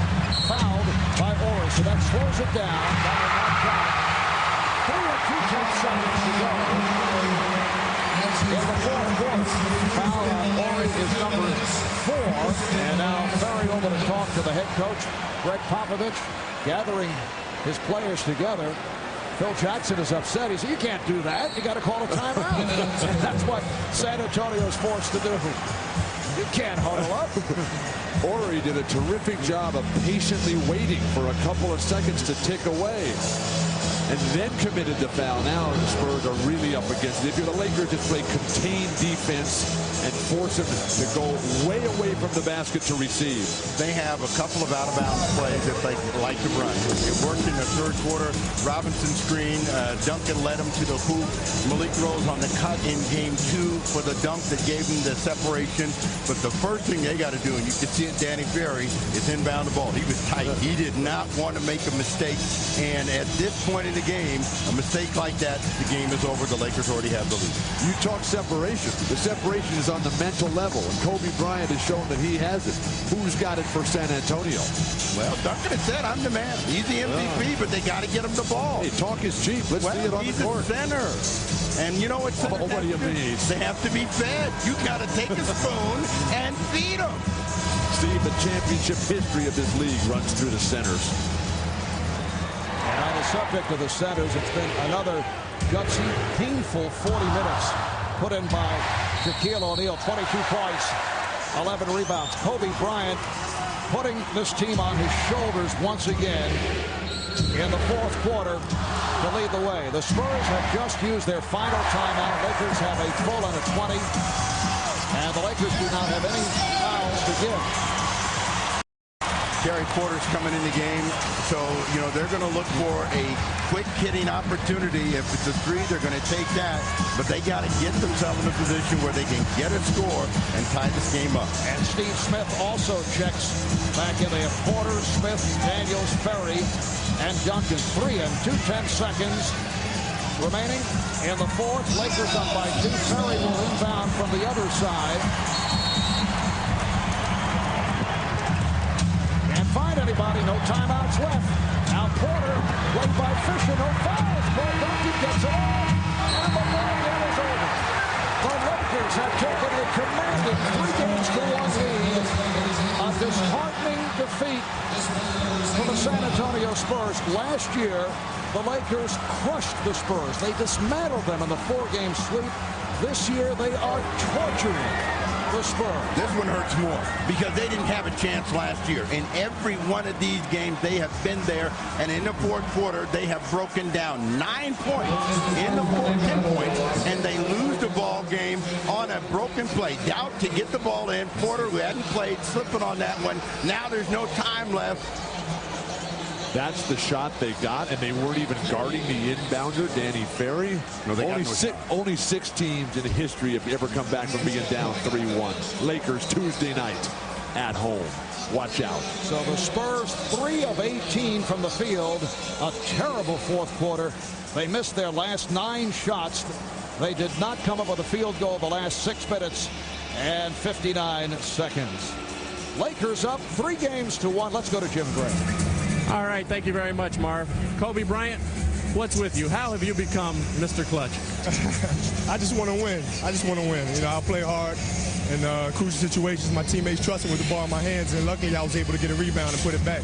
fouled by Ori, so that slows it down. 3 and 2 seconds to go. In the fourth quarter, foul on Ori is number 4. And now Ferry over to talk to the head coach, Gregg Popovich, gathering his players together. Phil Jackson is upset. He said, you can't do that. You got to call a timeout. That's what San Antonio's forced to do. You can't huddle up. Ori did a terrific job of patiently waiting for a couple of seconds to tick away, and then committed the foul. Now the Spurs are really up against it. If you're the Lakers, just play contained defense and force them to go way away from the basket to receive. They have a couple of out-of-bounds plays that they like to run. It worked in the third quarter. Robinson screen. Duncan led him to the hoop. Malik Rose on the cut in game 2 for the dunk that gave him the separation. But the first thing they got to do, and you can see it, Danny Ferry, is inbound the ball. He was tight. He did not want to make a mistake. And at this point in the game, a mistake like that, the game is over. The Lakers already have the lead. You talk separation. The separation is on the mental level, and Kobe Bryant has shown that he has it. Who's got it for San Antonio? Well, Duncan has said, I'm the man. He's the MVP, but they got to get him the ball. Hey, talk is cheap. Let's see it on the court. He's the center. And you know what? What do you mean? They have to be fed. You got to take a spoon and feed them. Steve, the championship history of this league runs through the centers. And on the subject of the centers, it's been another gutsy, painful 40 minutes put in by Shaquile O'Neal. 22 points, 11 rebounds. Kobe Bryant putting this team on his shoulders once again in the fourth quarter to lead the way. The Spurs have just used their final timeout. Lakers have a full and a 20. And the Lakers do not have any fouls to give. Gary Porter's coming in the game, so, you know, they're going to look for a quick hitting opportunity. If it's a 3, they're going to take that, but they got to get themselves in a position where they can get a score and tie this game up. And Steve Smith also checks back in. They have Porter, Smith, Daniels, Ferry, and Duncan. 3 and 2/10 seconds remaining in the fourth. Lakers up by 2. Ferry will inbound from the other side. Find anybody, no timeouts left. Now Porter, played by Fisher, no fouls. But Duncan gets it off, and the ball game is over. The Lakers have taken a commanding 3-1 lead. A disheartening defeat for the San Antonio Spurs. Last year, the Lakers crushed the Spurs. They dismantled them in the 4-game sweep. This year, they are torturing the Spurs. This one hurts more because they didn't have a chance last year. In every one of these games, they have been there, and in the fourth quarter, they have broken down 9 points in the fourth, 10 points, and they lose the ball game on a broken play. Doubt to get the ball in. Porter, who hadn't played, slipping on that one. Now there's no time left. That's the shot they got, and they weren't even guarding the inbounder, Danny Ferry. No, only 6 teams in history have ever come back from being down 3-1. Lakers Tuesday night. at home. Watch out. So the Spurs 3 of 18 from the field. A terrible fourth quarter. They missed their last 9 shots. They did not come up with a field goal the last 6 minutes and 59 seconds. Lakers up 3-1. Let's go to Jim Gregg. All right, thank you very much, Marv. Kobe Bryant, what's with you? How have you become Mr. Clutch? I just want to win. I just want to win. You know, I play hard in crucial situations. My teammates trust me with the ball in my hands, and luckily I was able to get a rebound and put it back.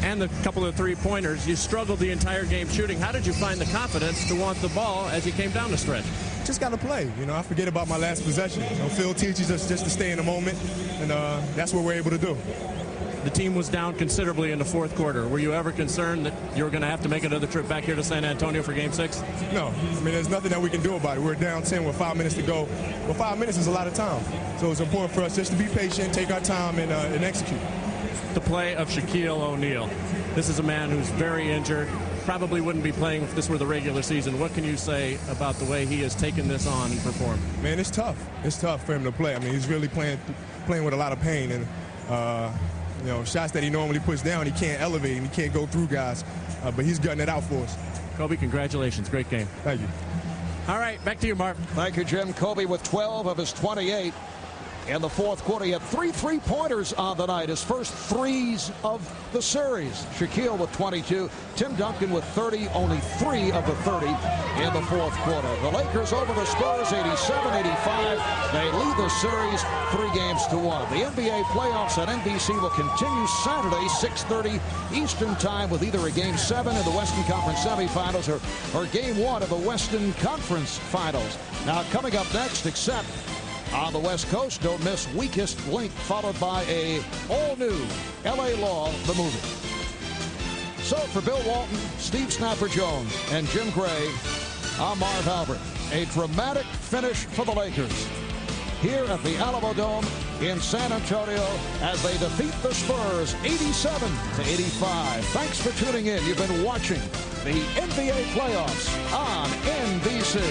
And the couple of three-pointers. You struggled the entire game shooting. How did you find the confidence to want the ball as you came down the stretch? Just got to play. You know, I forget about my last possession. You know, Phil teaches us just to stay in the moment, and that's what we're able to do. The team was down considerably in the fourth quarter. Were you ever concerned that you were going to have to make another trip back here to San Antonio for Game 6? No. I mean, there's nothing that we can do about it. We're down 10 with 5 minutes to go. Well, 5 minutes is a lot of time. So it's important for us just to be patient, take our time, and execute. The play of Shaquile O'Neal. This is a man who's very injured. Probably wouldn't be playing if this were the regular season. What can you say about the way he has taken this on and performed? Man, it's tough. It's tough for him to play. I mean, he's really playing with a lot of pain. And, you know, shots that he normally puts down, he can't elevate and he can't go through guys. But he's gutting it out for us. Kobe, congratulations. Great game. Thank you. All right, back to you, Marv. Thank you, Jim. Kobe with 12 of his 28. In the fourth quarter, he had 3 3-pointers on the night, his first 3s of the series. Shaquille with 22, Tim Duncan with 30, only 3 of the 30 in the fourth quarter. The Lakers over the Spurs 87-85. They lead the series 3-1. The NBA playoffs on NBC will continue Saturday, 6:30 Eastern Time, with either a Game 7 in the Western Conference semifinals or Game 1 of the Western Conference Finals. Now, coming up next, except on the West Coast, don't miss Weakest Link, followed by a all-new L.A. Law, the movie. So for Bill Walton, Steve Snapper-Jones, and Jim Gray, I'm Marv Albert. A dramatic finish for the Lakers here at the Alamo Dome in San Antonio as they defeat the Spurs 87-85. Thanks for tuning in. You've been watching the NBA playoffs on NBC.